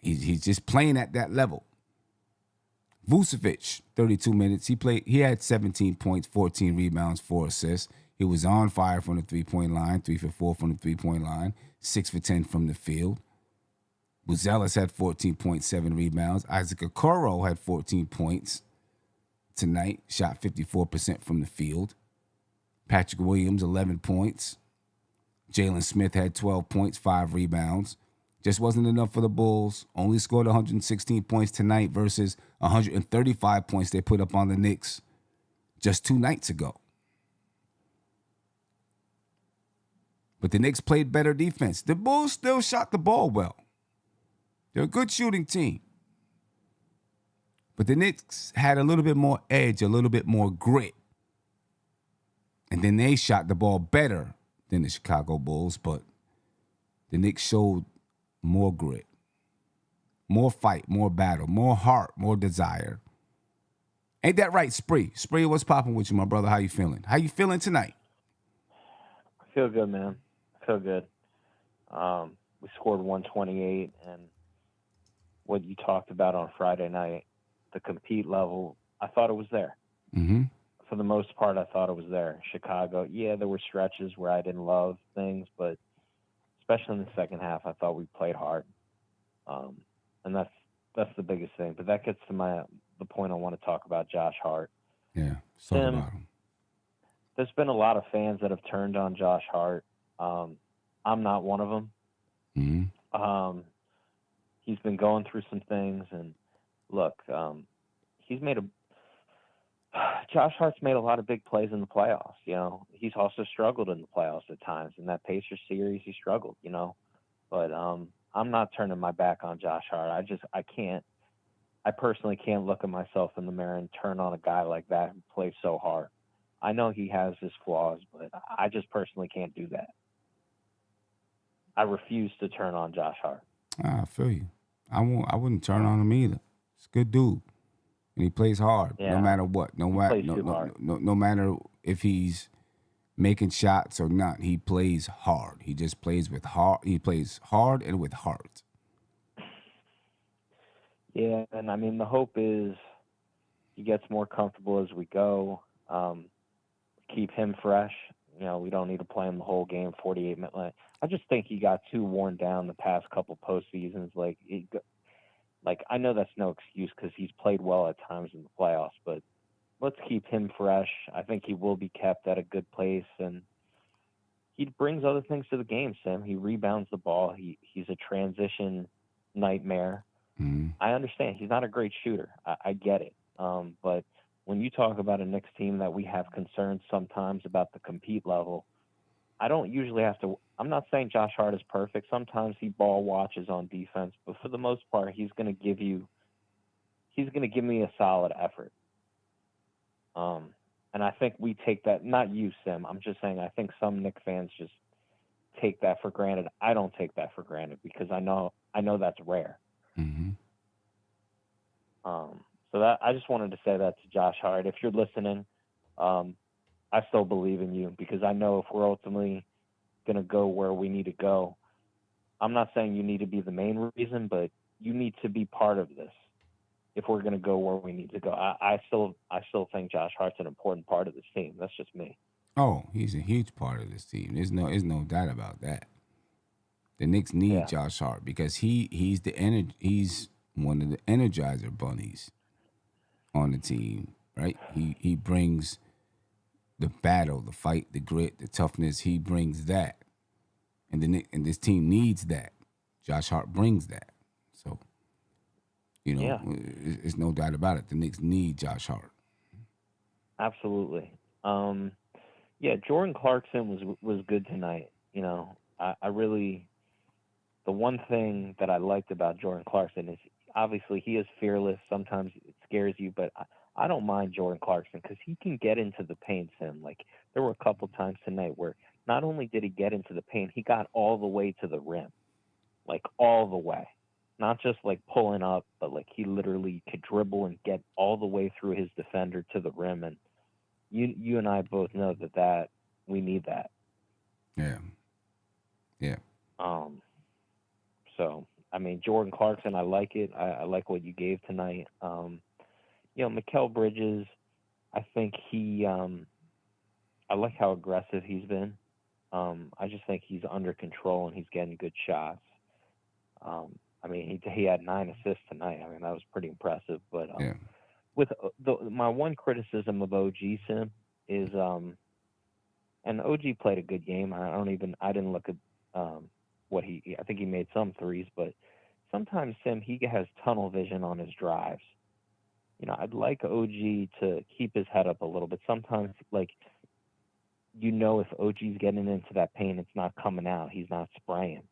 He's just playing at that level. Vucevic, 32 minutes. He had 17 points, 14 rebounds, 4 assists. He was on fire from the three-point line, 3 for 4 from the three-point line, 6 for 10 from the field. Vucevic had 14.7 rebounds. Isaac Okoro had 14 points tonight, shot 54% from the field. Patrick Williams, 11 points. Jalen Smith had 12 points, 5 rebounds. Just wasn't enough for the Bulls. Only scored 116 points tonight versus 135 points they put up on the Knicks just 2 nights ago. But the Knicks played better defense. The Bulls still shot the ball well. They're a good shooting team. But the Knicks had a little bit more edge, a little bit more grit. And then they shot the ball better than the Chicago Bulls, but the Knicks showed more grit, more fight, more battle, more heart, more desire. Ain't that right, Spree? Spree, what's popping with you, my brother? How you feeling? How you feeling tonight? I feel good, man. I feel good. We scored 128, and what you talked about on Friday night, the compete level, I thought it was there. Mm-hmm. For the most part, I thought it was there. Chicago, yeah, there were stretches where I didn't love things, but especially in the second half, I thought we played hard. And that's the biggest thing. But that gets to the point I want to talk about, Josh Hart. Yeah, talk about him. There's been a lot of fans that have turned on Josh Hart. I'm not one of them. Mm-hmm. He's been going through some things, and look, Josh Hart's made a lot of big plays in the playoffs. You know, he's also struggled in the playoffs at times. In that Pacers series, he struggled. You know, but I'm not turning my back on Josh Hart. I personally can't look at myself in the mirror and turn on a guy like that who plays so hard. I know he has his flaws, but I just personally can't do that. I refuse to turn on Josh Hart. I feel you. I wouldn't turn on him either. He's a good dude. And he plays hard, no matter what. No matter if he's making shots or not. He plays hard. He just plays with heart. He plays hard and with heart. Yeah, and I mean the hope is he gets more comfortable as we go. Keep him fresh. You know, we don't need to play him the whole game, 48 minutes. I just think he got too worn down the past couple postseasons. Like, I know that's no excuse because he's played well at times in the playoffs, but let's keep him fresh. I think he will be kept at a good place, and he brings other things to the game, Sim. He rebounds the ball. He's a transition nightmare. Mm-hmm. I understand. He's not a great shooter. I get it. But when you talk about a Knicks team that we have concerns sometimes about the compete level, I don't usually have to – I'm not saying Josh Hart is perfect. Sometimes he ball watches on defense. But for the most part, he's going to give me a solid effort. And I think we take that – not you, Sim. I'm just saying I think some Knicks fans just take that for granted. I don't take that for granted because I know that's rare. Mm-hmm. So that I just wanted to say that to Josh Hart. If you're listening, I still believe in you because I know if we're ultimately going to go where we need to go, I'm not saying you need to be the main reason, but you need to be part of this if we're going to go where we need to go. I still think Josh Hart's an important part of this team. That's just me. Oh, he's a huge part of this team. There's no doubt about that. The Knicks need Josh Hart because he's one of the energizer bunnies on the team, right? He brings the battle, the fight, the grit, the toughness. He brings that, and this team needs that. Josh Hart brings that. So, it's no doubt about it. The Knicks need Josh Hart. Absolutely. Jordan Clarkson was good tonight. I really, the one thing that I liked about Jordan Clarkson is obviously he is fearless. Sometimes it scares you, but I don't mind Jordan Clarkson because he can get into the paint, Sim. Like, there were a couple times tonight where not only did he get into the paint, he got all the way to the rim. Like, all the way. Not just, like, pulling up, but, like, he literally could dribble and get all the way through his defender to the rim. And you and I both know that we need that. Yeah. Yeah. So, I mean, Jordan Clarkson, I like it. I like what you gave tonight. Mikal Bridges, I think I like how aggressive he's been. I just think he's under control and he's getting good shots. I mean, he had 9 assists tonight. I mean, that was pretty impressive. But with my one criticism of OG, Sim, is and OG played a good game. I didn't look at I think he made some threes, but sometimes, Sim, he has tunnel vision on his drives. I'd like OG to keep his head up a little bit. Sometimes, like, if OG's getting into that paint, it's not coming out. He's not spraying.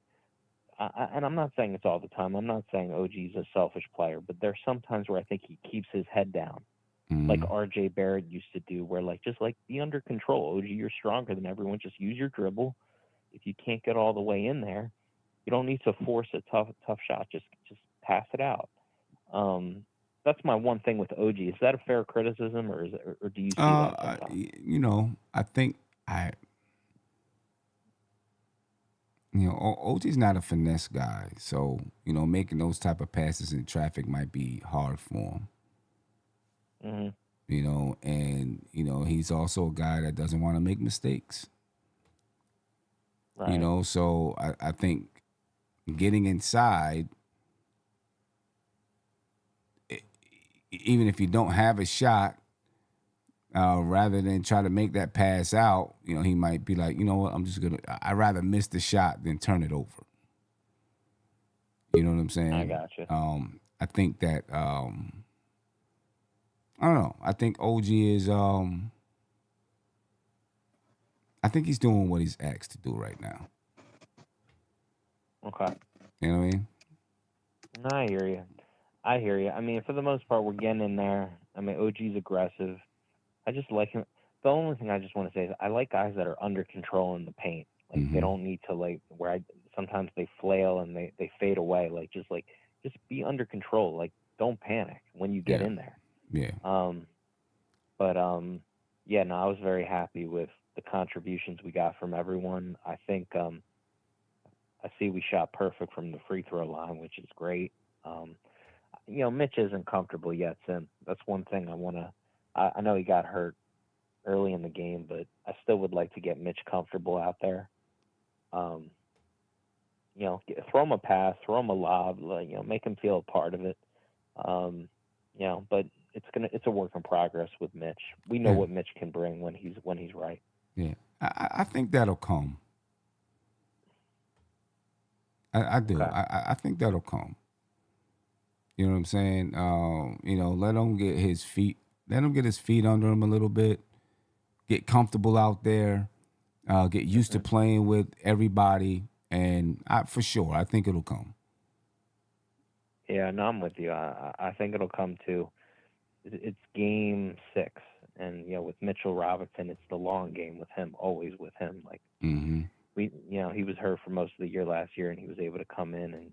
And I'm not saying it's all the time. I'm not saying OG's a selfish player, but there's some times where I think he keeps his head down, like RJ Barrett used to do, where, like, just, like, be under control. OG, you're stronger than everyone. Just use your dribble. If you can't get all the way in there, you don't need to force a tough shot. Just pass it out. That's my one thing with OG. Is that a fair criticism, or do you see that sometimes? I think OG's not a finesse guy, so making those type of passes in traffic might be hard for him. And he's also a guy that doesn't want to make mistakes. Right. So I think getting inside, even if you don't have a shot, rather than try to make that pass out, he might be like, what, I'd rather miss the shot than turn it over. You know what I'm saying? I gotcha. I think that, I don't know. I think OG is, I think he's doing what he's asked to do right now. Okay. You know what I mean? No, I hear you. I mean, for the most part, we're getting in there. I mean, OG's aggressive. I just like him. The only thing I just want to say is I like guys that are under control in the paint. Like, they don't need to, like, sometimes they flail and they fade away. Like, just be under control. Like, don't panic when you get in there. Yeah. I was very happy with the contributions we got from everyone. I think I see we shot perfect from the free throw line, which is great. Mitch isn't comfortable yet, Sim. That's one thing I know he got hurt early in the game, but I still would like to get Mitch comfortable out there. Throw him a pass, throw him a lob, make him feel a part of it. But it's a work in progress with Mitch. We know what Mitch can bring when he's right. Yeah, I think that'll come. I do. Okay. I think that'll come. You know what I'm saying? Let him get his feet under him a little bit. Get comfortable out there. Get used to playing with everybody, and for sure, I think it'll come. Yeah, no, I'm with you. I think it'll come too. It's game 6, and with Mitchell Robinson, it's the long game with him. Always with him. Like, he was hurt for most of the year last year, and he was able to come in and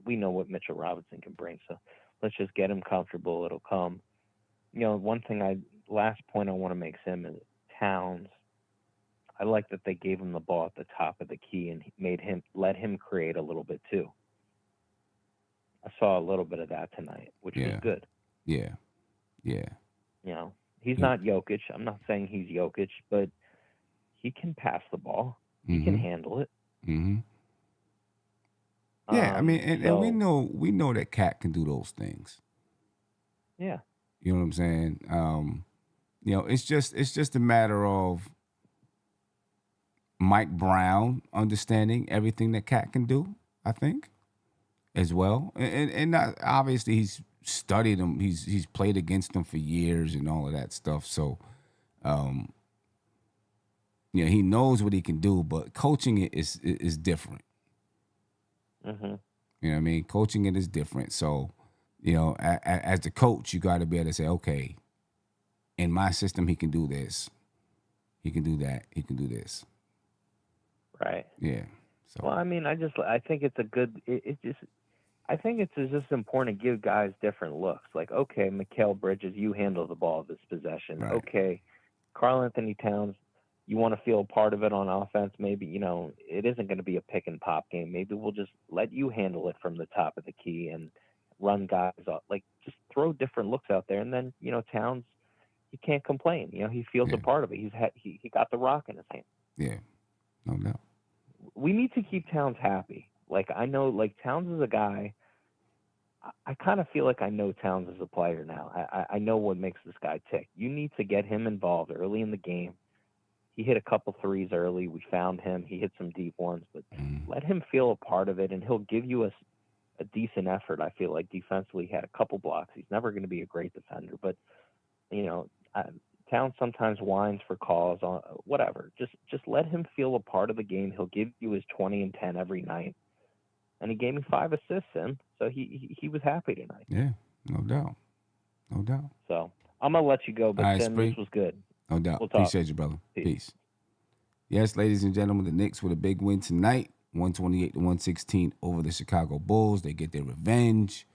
we know what Mitchell Robinson can bring. So let's just get him comfortable. It'll come. Last point I want to make, Sim, is Towns. I like that they gave him the ball at the top of the key and let him create a little bit too. I saw a little bit of that tonight, which was good. Yeah. He's not Jokic. I'm not saying he's Jokic, but he can pass the ball. He can handle it. Mm-hmm. Yeah, I mean, and we know that Cat can do those things. Yeah. You know what I'm saying? It's just a matter of Mike Brown understanding everything that Cat can do, I think, as well. And not, obviously he's studied him. He's played against him for years and all of that stuff. So, he knows what he can do, but coaching it is different. Mm-hmm. You know what I mean? Coaching it is different. So, as the coach, you got to be able to say, okay, in my system, he can do this. He can do that. He can do this. Right. Yeah. So. Well, I mean, I think it's a good. I think it's just important to give guys different looks. Like, okay, Mikal Bridges, you handle the ball this possession. Right. Okay, Karl-Anthony Towns, you want to feel a part of it on offense. Maybe, it isn't going to be a pick and pop game. Maybe we'll just let you handle it from the top of the key and run guys off. Like, just throw different looks out there. And then, Towns, he can't complain. He feels a part of it. He got the rock in his hand. Yeah, no doubt. We need to keep Towns happy. Like, I know, like, Towns is a guy. I kind of feel like I know Towns as a player now. I know what makes this guy tick. You need to get him involved early in the game. He hit a couple threes early. We found him. He hit some deep ones, but let him feel a part of it, and he'll give you a decent effort. I feel like defensively, he had a couple blocks. He's never going to be a great defender, but Towns sometimes whines for calls on whatever. Just let him feel a part of the game. He'll give you his 20 and 10 every night. And he gave me 5 assists in, so he was happy tonight. Yeah, no doubt. So I'm gonna let you go, but right, Tim, this was good. No doubt. We'll talk. Appreciate you, brother. Peace. Yes, ladies and gentlemen, the Knicks with a big win tonight, 128-116 over the Chicago Bulls. They get their revenge.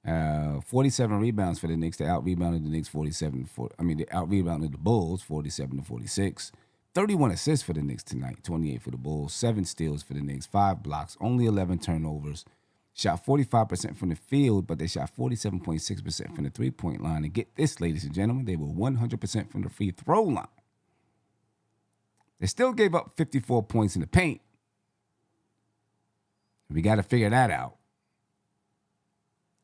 47 rebounds for the Knicks. They out-rebounded the Knicks they out-rebounded the Bulls 47-46. 31 assists for the Knicks tonight, 28 for the Bulls, 7 steals for the Knicks, 5 blocks, only 11 turnovers. Shot 45% from the field, but they shot 47.6% from the three-point line. And get this, ladies and gentlemen, they were 100% from the free throw line. They still gave up 54 points in the paint. We got to figure that out.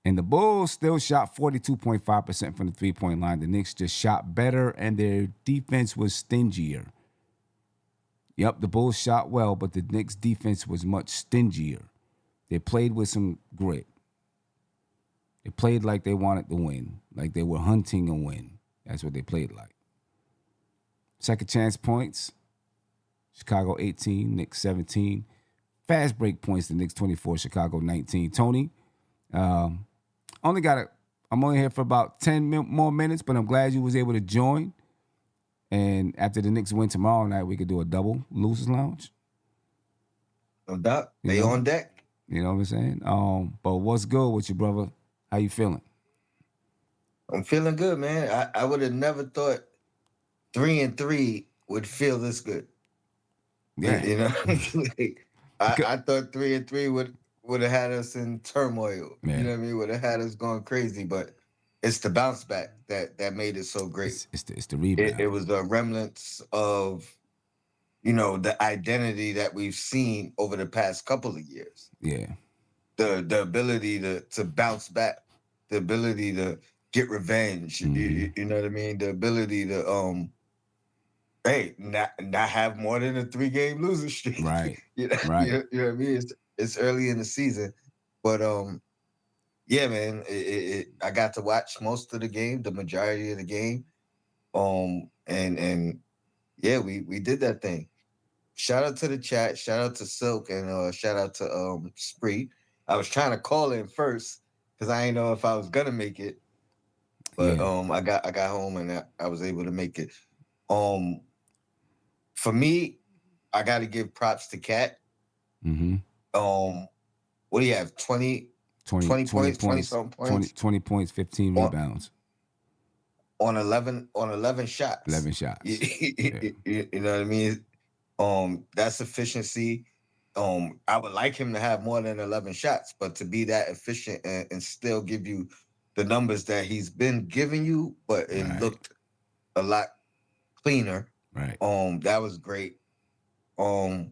And the Bulls still shot 42.5% from the three-point line. The Knicks just shot better, and their defense was stingier. Yep, the Bulls shot well, but the Knicks' defense was much stingier. They played with some grit. They played like they wanted to win, like they were hunting a win. That's what they played like. Second chance points, Chicago 18, Knicks 17. Fast break points, the Knicks 24, Chicago 19. Tony, I'm only here for about 10 more minutes, but I'm glad you was able to join. And after the Knicks win tomorrow night, we could do a double Losers Lounge. No doubt. They on deck. You know what I'm saying? But what's good with you, brother? How you feeling? I'm feeling good, man. I would have never thought 3-3 would feel this good. Yeah. You know? I thought 3-3 would have had us in turmoil. Yeah. You know what I mean? Would have had us going crazy, but it's the bounce back that made it so great. It's the rebound. It was the remnants of, the identity that we've seen over the past couple of years. Yeah. The ability to bounce back, the ability to get revenge. You know what I mean? The ability to not have more than a 3-game losing streak. Right. Right. You know what I mean? It's early in the season, but yeah, man. I got to watch most of the game, the majority of the game, and yeah, we did that thing. Shout out to the chat. Shout out to Silk, and shout out to Spree. I was trying to call in first because I didn't know if I was gonna make it, but I got home and I was able to make it. For me, I got to give props to Cat. Mm-hmm. What do you have? 20 points, 20-something points? 20 points, 15 rebounds. On 11 shots. 11 shots. You know what I mean? That's efficiency. I would like him to have more than 11 shots, but to be that efficient and still give you the numbers that he's been giving you, but it looked a lot cleaner. Right. That was great. My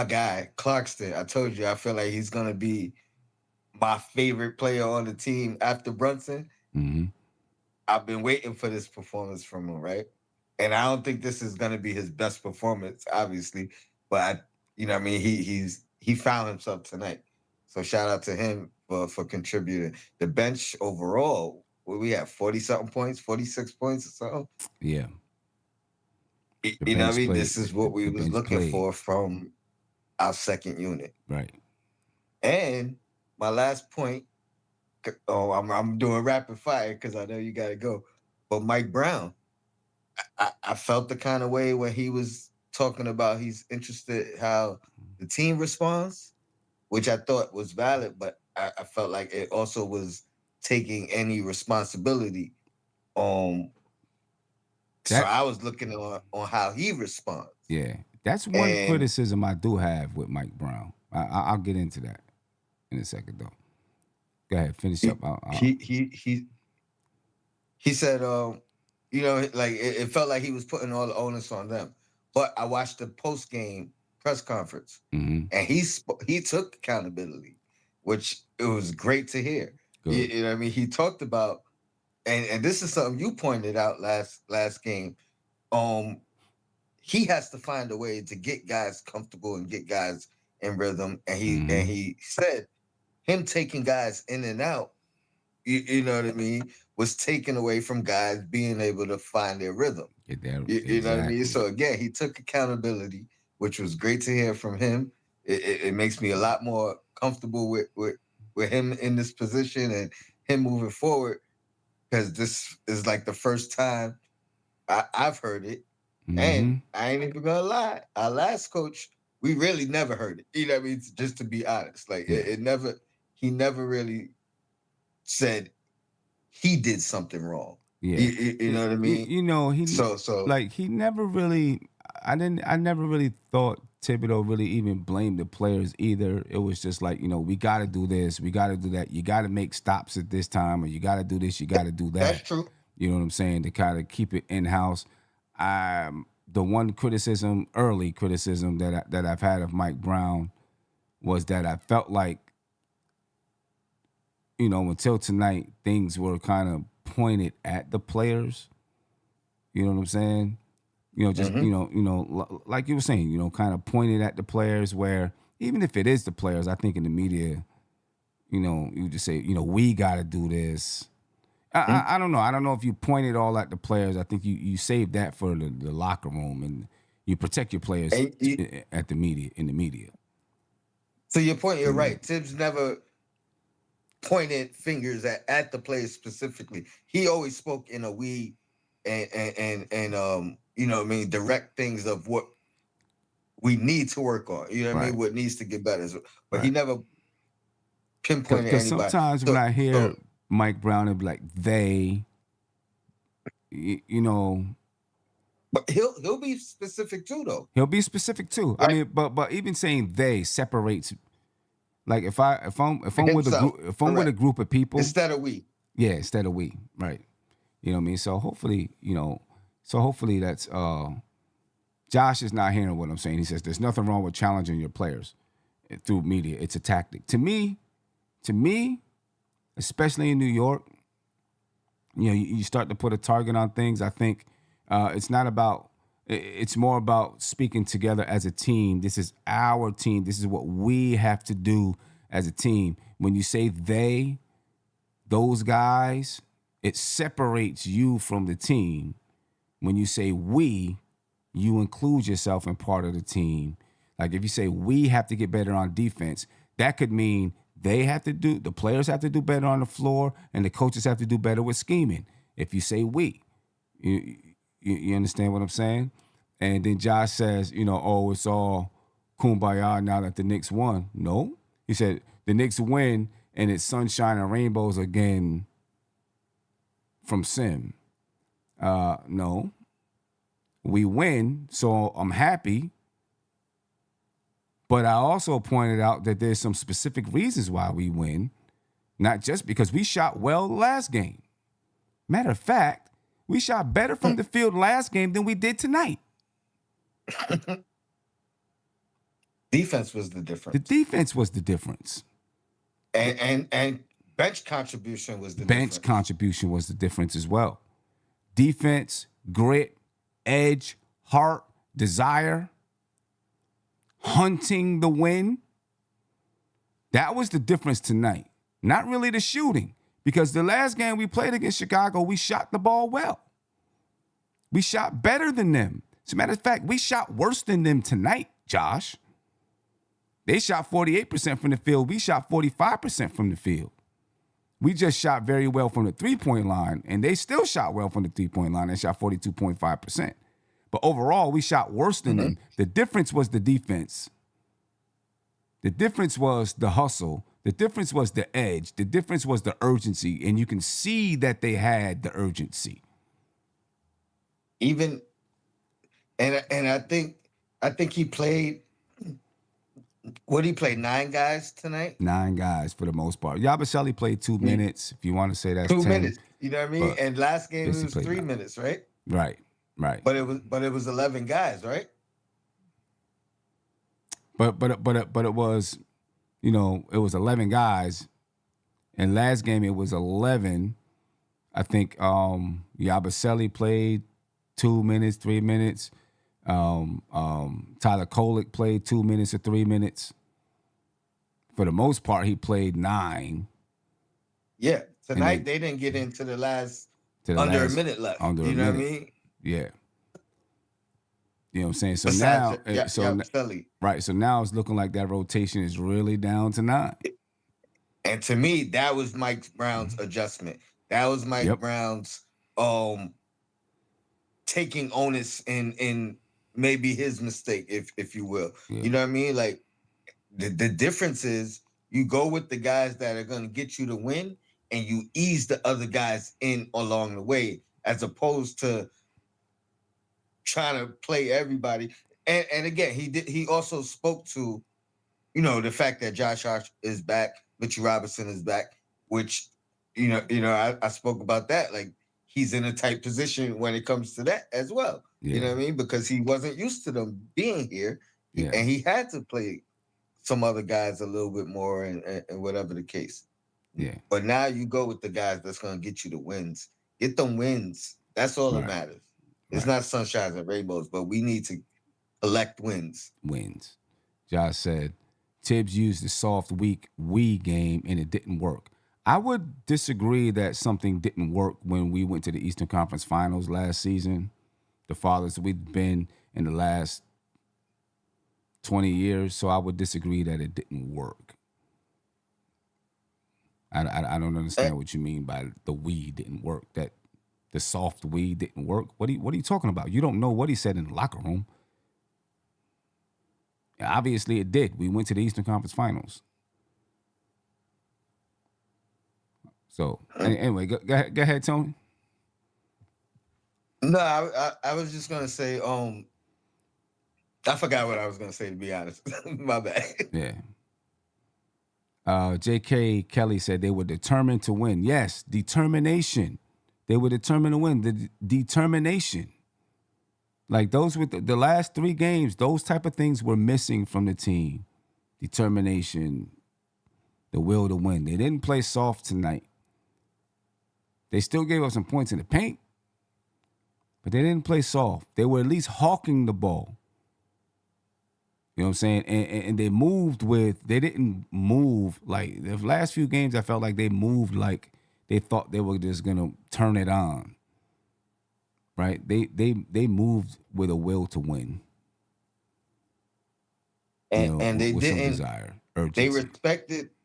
guy, Clarkston, I told you, I feel like he's gonna be my favorite player on the team after Brunson. Mm-hmm. I've been waiting for this performance from him, right? And I don't think this is gonna be his best performance, obviously, but he found himself tonight. So shout out to him for contributing. The bench overall, we have 40-something points, 46 points or something. Yeah. You know what I mean? This is what we was looking played. for from our second unit. Right. And my last point, I'm doing rapid fire because I know you got to go. But Mike Brown, I felt the kind of way when he was talking about he's interested how the team responds, which I thought was valid, but I felt like it also was taking any responsibility. So I was looking on how he responds. Yeah, that's one criticism I do have with Mike Brown. I'll get into that in a second, though. Go ahead, finish up. He said, like it felt like he was putting all the onus on them. But I watched the post-game press conference, and he took accountability, which it was great to hear. You know what I mean? He talked about, and this is something you pointed out last game. He has to find a way to get guys comfortable and get guys in rhythm. And he said him taking guys in and out, you know what I mean, was taken away from guys being able to find their rhythm. You know what I mean? So again, he took accountability, which was great to hear from him. It makes me a lot more comfortable with him in this position and him moving forward, because this is like the first time I've heard it. And I ain't even gonna lie, our last coach, we really never heard it. You know what I mean? Just to be honest, like he never really said he did something wrong. Yeah, you know what I mean. He never really. I never really thought Thibodeau really even blamed the players either. It was just like, we got to do this, we got to do that. You got to make stops at this time, or you got to do this, you got to do that. That's true. You know what I'm saying? To kind of keep it in house. The one early criticism that I've had of Mike Brown was that I felt like, until tonight, things were kind of pointed at the players. You know what I'm saying? Like you were saying, kind of pointed at the players, where even if it is the players, I think in the media, you just say, we got to do this. I don't know. I don't know if you pointed all at the players. I think you saved that for the locker room, and you protect your players in the media. So your point, you're right. Tibbs never pointed fingers at the players specifically. He always spoke in a we and direct things of what we need to work on. You know what I mean? What needs to get better. But he never pinpointed anybody. Because sometimes when I hear Mike Brown, it'd be like they, But he'll be specific too, though. He'll be specific too. Right. I mean, but even saying they separates. Like if I'm with a group of people instead of we. Yeah, instead of we. Right. You know what I mean? So hopefully that's Josh is not hearing what I'm saying. He says there's nothing wrong with challenging your players through media. It's a tactic. To me, especially in New York, you start to put a target on things. I think it's more about speaking together as a team. This is our team. This is what we have to do as a team. When you say they, those guys, it separates you from the team. When you say we, you include yourself in part of the team. Like if you say we have to get better on defense, that could mean the players have to do better on the floor, and the coaches have to do better with scheming. If you say we, you understand what I'm saying? And then Josh says, it's all kumbaya now that the Knicks won. No, he said the Knicks win and it's sunshine and rainbows again from Sim. No, We win, so I'm happy. But I also pointed out that there's some specific reasons why we win, not just because we shot well last game. Matter of fact, we shot better from the field last game than we did tonight. Defense was the difference. The defense was the difference. And bench contribution was the Bench difference. contribution was the difference as well. Defense, grit, edge, heart, desire, hunting the win. That was the difference tonight. Not really the shooting, because the last game we played against Chicago, we shot the ball well. We shot better than them. As a matter of fact, we shot worse than them tonight, Josh. They shot 48% from the field. We shot 45% from the field. We just shot very well from the three-point line, and they still shot well from the three-point line. They shot 42.5%. But overall, we shot worse than them. The difference was the defense. The difference was the hustle. The difference was the edge. The difference was the urgency, and you can see that they had the urgency. And I think he played. What did he play? 9 guys tonight? 9 guys for the most part. Yabusele played 2 minutes, if you want to say that's 2 10. minutes. You know what I mean? But And last game it was basically 3 not. minutes, right? Right. But it was 11 guys, right? But it was, it was 11 guys, and last game it was 11. I think Yabusele played 2 minutes, 3 minutes. Tyler Kolek played 2 minutes or 3 minutes. For the most part, he played 9. Yeah. Tonight they didn't get into the last a minute left. You know what I mean? Yeah. You know what I'm saying? So Besides, now, right. So now it's looking like that rotation is really down to 9. And to me, that was Mike Brown's adjustment. That was Mike Brown's taking onus in maybe his mistake, if you will. Yeah. You know what I mean? Like the difference is you go with the guys that are going to get you to win, and you ease the other guys in along the way, as opposed to trying to play everybody. And again, he also spoke to, the fact that Josh Hart is back, Mitchell Robinson is back, which, I spoke about that. Like, he's in a tight position when it comes to that as well. Yeah. You know what I mean? Because he wasn't used to them being here, and he had to play some other guys a little bit more, and whatever the case. Yeah. But now you go with the guys that's going to get you the wins. Get them wins. That's all that matters. It's not sunshines and rainbows, but we need to collect wins. Josh said, Tibbs used the soft, weak we game, and it didn't work. I would disagree that something didn't work when we went to the Eastern Conference Finals last season. The farthest we've been in the last 20 years, so I would disagree that it didn't work. I don't understand what you mean by the we didn't work, that the soft we didn't work. What are you talking about? You don't know what he said in the locker room. Obviously, it did. We went to the Eastern Conference Finals. So, anyway, go ahead, Tony. No, I was just going to say, I forgot what I was going to say, to be honest. My bad. Yeah. J.K. Kelly said they were determined to win. Yes, determination. They were determined to win. The determination. Like those with the last 3 games, those type of things were missing from the team. Determination, the will to win. They didn't play soft tonight. They still gave up some points in the paint, but they didn't play soft. They were at least hawking the ball. You know what I'm saying? And they moved they didn't move like the last few games. I felt like they moved like they thought they were just going to turn it on. Right? They moved with a will to win. And they with didn't. Some desire, urgency.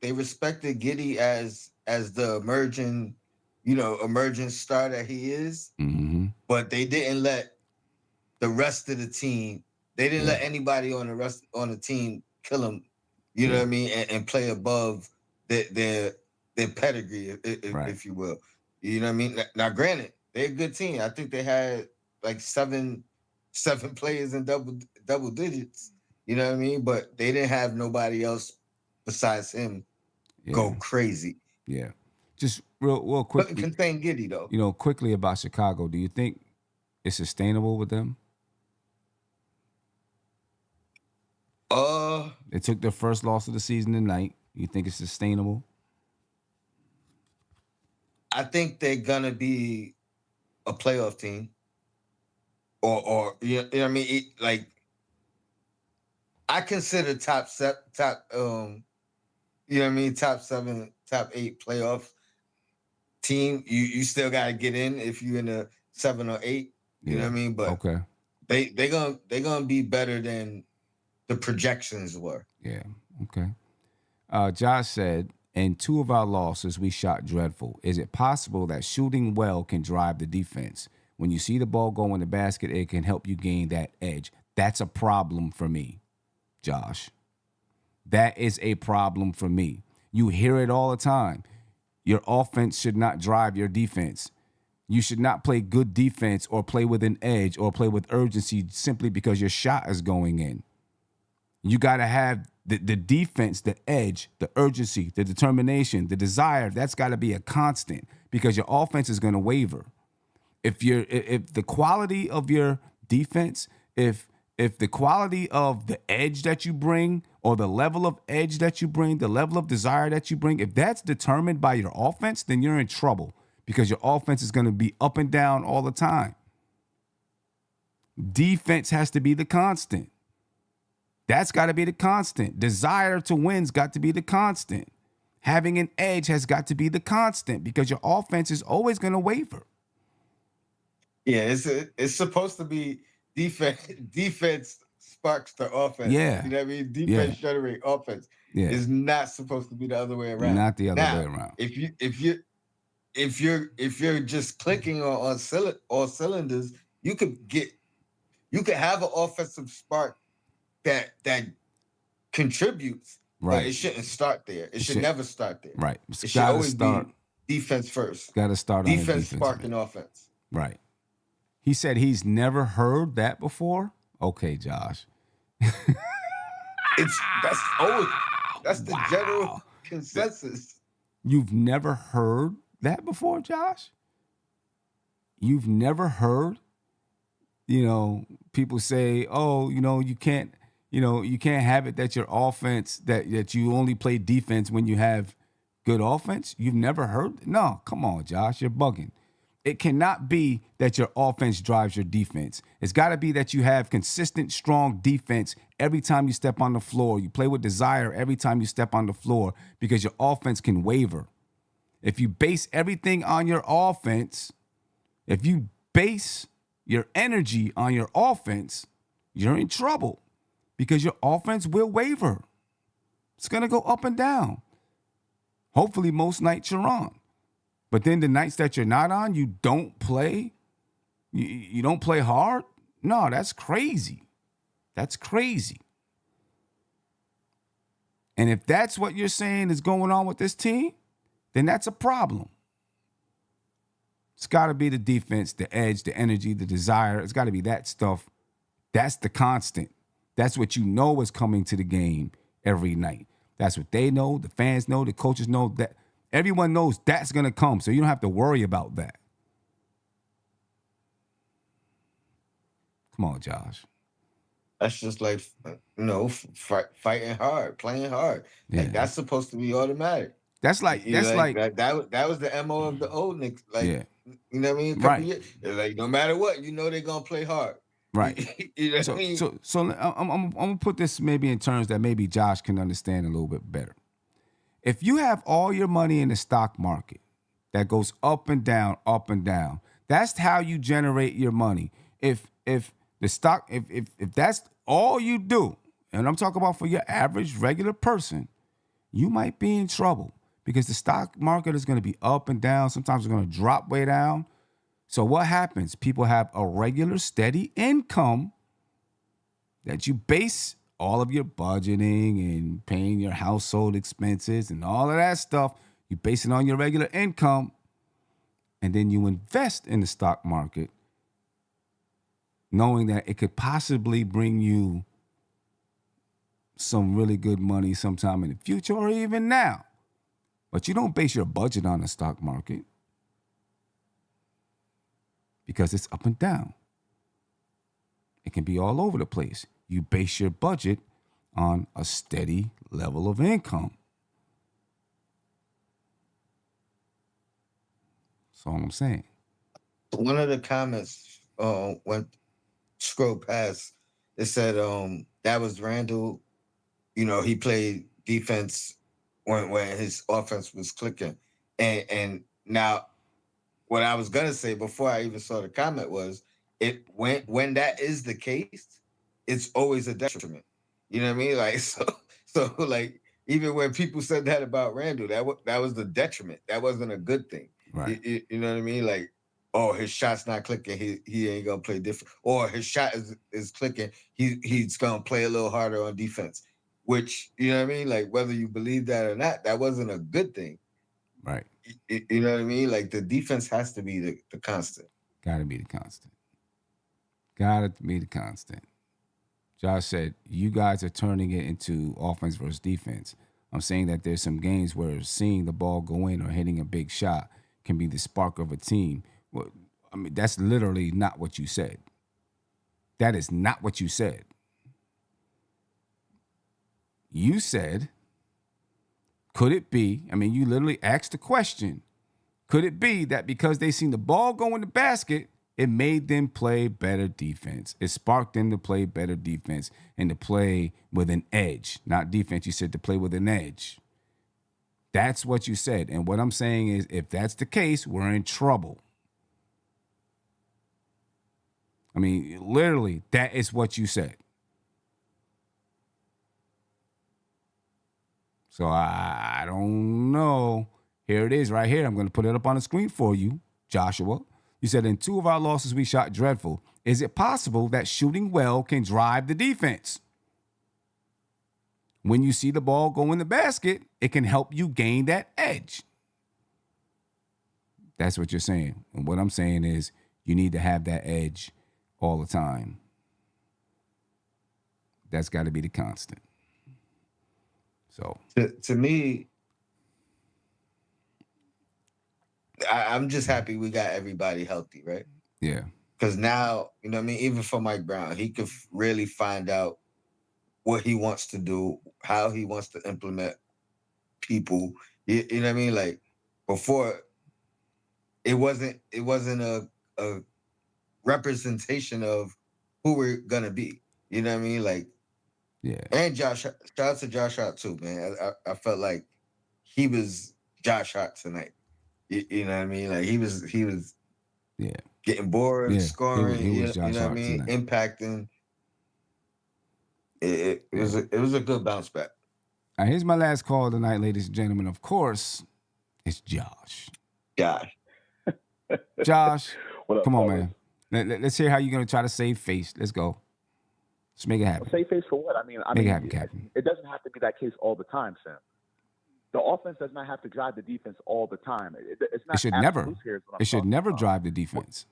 They respected Giddey as the emerging star that he is. Mm-hmm. But they didn't let the rest of the team. They didn't let anybody on the team kill him. You know what I mean? And play above their pedigree, if you will. You know what I mean? Now, granted, they're a good team. I think they had like seven 7 players in double digits. You know what I mean? But they didn't have nobody else besides him go crazy. Yeah. Just real Couldn't quickly, contain Giddey though. Quickly about Chicago. Do you think it's sustainable with them? They took their first loss of the season tonight. You think it's sustainable? I think they're gonna be a playoff team, or you know what I mean. I consider top you know what I mean, top 7, top 8 playoff team. You still gotta get in if you're in a 7 or 8. You know what I mean? But okay, they're gonna be better than the projections were. Yeah. Okay. Josh said, in 2 of our losses, we shot dreadful. Is it possible that shooting well can drive the defense? When you see the ball go in the basket, it can help you gain that edge. That's a problem for me, Josh. That is a problem for me. You hear it all the time. Your offense should not drive your defense. You should not play good defense or play with an edge or play with urgency simply because your shot is going in. You got to have the defense, the edge, the urgency, the determination, the desire. That's got to be a constant because your offense is going to waver. If the quality of your defense, if the quality of the edge that you bring or the level of edge that you bring, the level of desire that you bring, if that's determined by your offense, then you're in trouble because your offense is going to be up and down all the time. Defense has to be the constant. That's got to be the constant. Desire to win's got to be the constant. Having an edge has got to be the constant because your offense is always going to waver. Yeah, it's supposed to be defense sparks the offense. Yeah. You know what I mean? Defense generate offense. Yeah. It's not supposed to be the other way around. Not the other way around. If you're just clicking on all cylinders, you could have an offensive spark that contributes, right? But it shouldn't start there. It should never start there. Right. It should always be defense first. Got to start on defense sparking offense. Right. He said he's never heard that before. Okay, Josh. That's the general consensus. You've never heard that before, Josh? You've never heard, people say, oh, you can't have it that your offense, that you only play defense when you have good offense. You've never heard? No, come on, Josh, you're bugging. It cannot be that your offense drives your defense. It's got to be that you have consistent, strong defense every time you step on the floor. You play with desire every time you step on the floor because your offense can waver. If you base everything on your offense, if you base your energy on your offense, you're in trouble because your offense will waver. It's going to go up and down. Hopefully, most nights you're on. But then the nights that you're not on, you don't play? You don't play hard? No, that's crazy. That's crazy. And if that's what you're saying is going on with this team, then that's a problem. It's got to be the defense, the edge, the energy, the desire. It's got to be that stuff. That's the constant. That's what you know is coming to the game every night. That's what they know, the fans know, the coaches know, that everyone knows that's going to come, so you don't have to worry about that. Come on, Josh. That's just like, fighting hard, playing hard. Yeah. Like, that's supposed to be automatic. That was the MO of the old Knicks. Like, yeah. You know what I mean? Right. Years, like, no matter what, they're going to play hard. Right. You know what I mean? So I'm going to put this maybe in terms that maybe Josh can understand a little bit better. If you have all your money in the stock market that goes up and down, that's how you generate your money. If the stock, if that's all you do, and I'm talking about for your average regular person, you might be in trouble because the stock market is going to be up and down. Sometimes it's going to drop way down. So what happens? People have a regular, steady income that you base all of your budgeting and paying your household expenses and all of that stuff. You base it on your regular income, and then you invest in the stock market. knowing that it could possibly bring you some really good money sometime in the future or even now. But you don't base your budget on the stock market because it's up and down. It can be all over the place. You base your budget on a steady level of income. That's all I'm saying. One of the comments when scroll past, it said that was Randall. He played defense when his offense was clicking. And now what I was gonna say before I even saw the comment was when that is the case, it's always a detriment. You know what I mean? Like so like even when people said that about Randall, that was the detriment. That wasn't a good thing. Right. You know what I mean? Like, oh, his shot's not clicking. He ain't gonna play different. Or his shot is clicking. He's gonna play a little harder on defense. Which, you know what I mean? Like, whether you believe that or not, that wasn't a good thing. Right. You know what I mean? Like, the defense has to be the constant. Got to be the constant. Got to be the constant. Josh said, you guys are turning it into offense versus defense. I'm saying that there's some games where seeing the ball go in or hitting a big shot can be the spark of a team. Well, I mean, that's literally not what you said. That is not what you said. You said, could it be, I mean, you literally asked the question, could it be that because they seen the ball go in the basket, it made them play better defense? It sparked them to play better defense and to play with an edge. Not defense, you said to play with an edge. That's what you said. And what I'm saying is, if that's the case, we're in trouble. I mean, literally, that is what you said. So I don't know. Here it is right here. I'm going to put it up on the screen for you, Joshua. You said in 2 of our losses, we shot dreadful. Is it possible that shooting well can drive the defense? When you see the ball go in the basket, it can help you gain that edge. That's what you're saying. And what I'm saying is you need to have that edge all the time. That's got to be the constant. So to me, I'm just happy we got everybody healthy, right? yeah. Because now, you know what I mean? Even for Mike Brown, he could really find out what he wants to do, how he wants to implement people. You know what I mean? Like, before, it wasn't a representation of who we're gonna be. You know what I mean? Like, Yeah. and Josh, shout out to Josh Hart too, man. I felt like he was Josh Hart tonight. You know what I mean? Like, he was Yeah. getting bored, Yeah, scoring. he was You Josh know what I Hart mean? tonight. Impacting. It was a good bounce back. All right, here's my last call tonight, ladies and gentlemen. Of course, it's Josh. Josh. Josh, What up, come on, fellas? man. Let's hear how you're going to try to save face. Let's go. Let's make it happen. Save face for what? I mean, Make it happen, Captain. it doesn't have to be that case all the time, Sam. The offense does not have to drive the defense all the time. It's not. It should never. absolutes here is what I'm It should talking never about. drive the defense.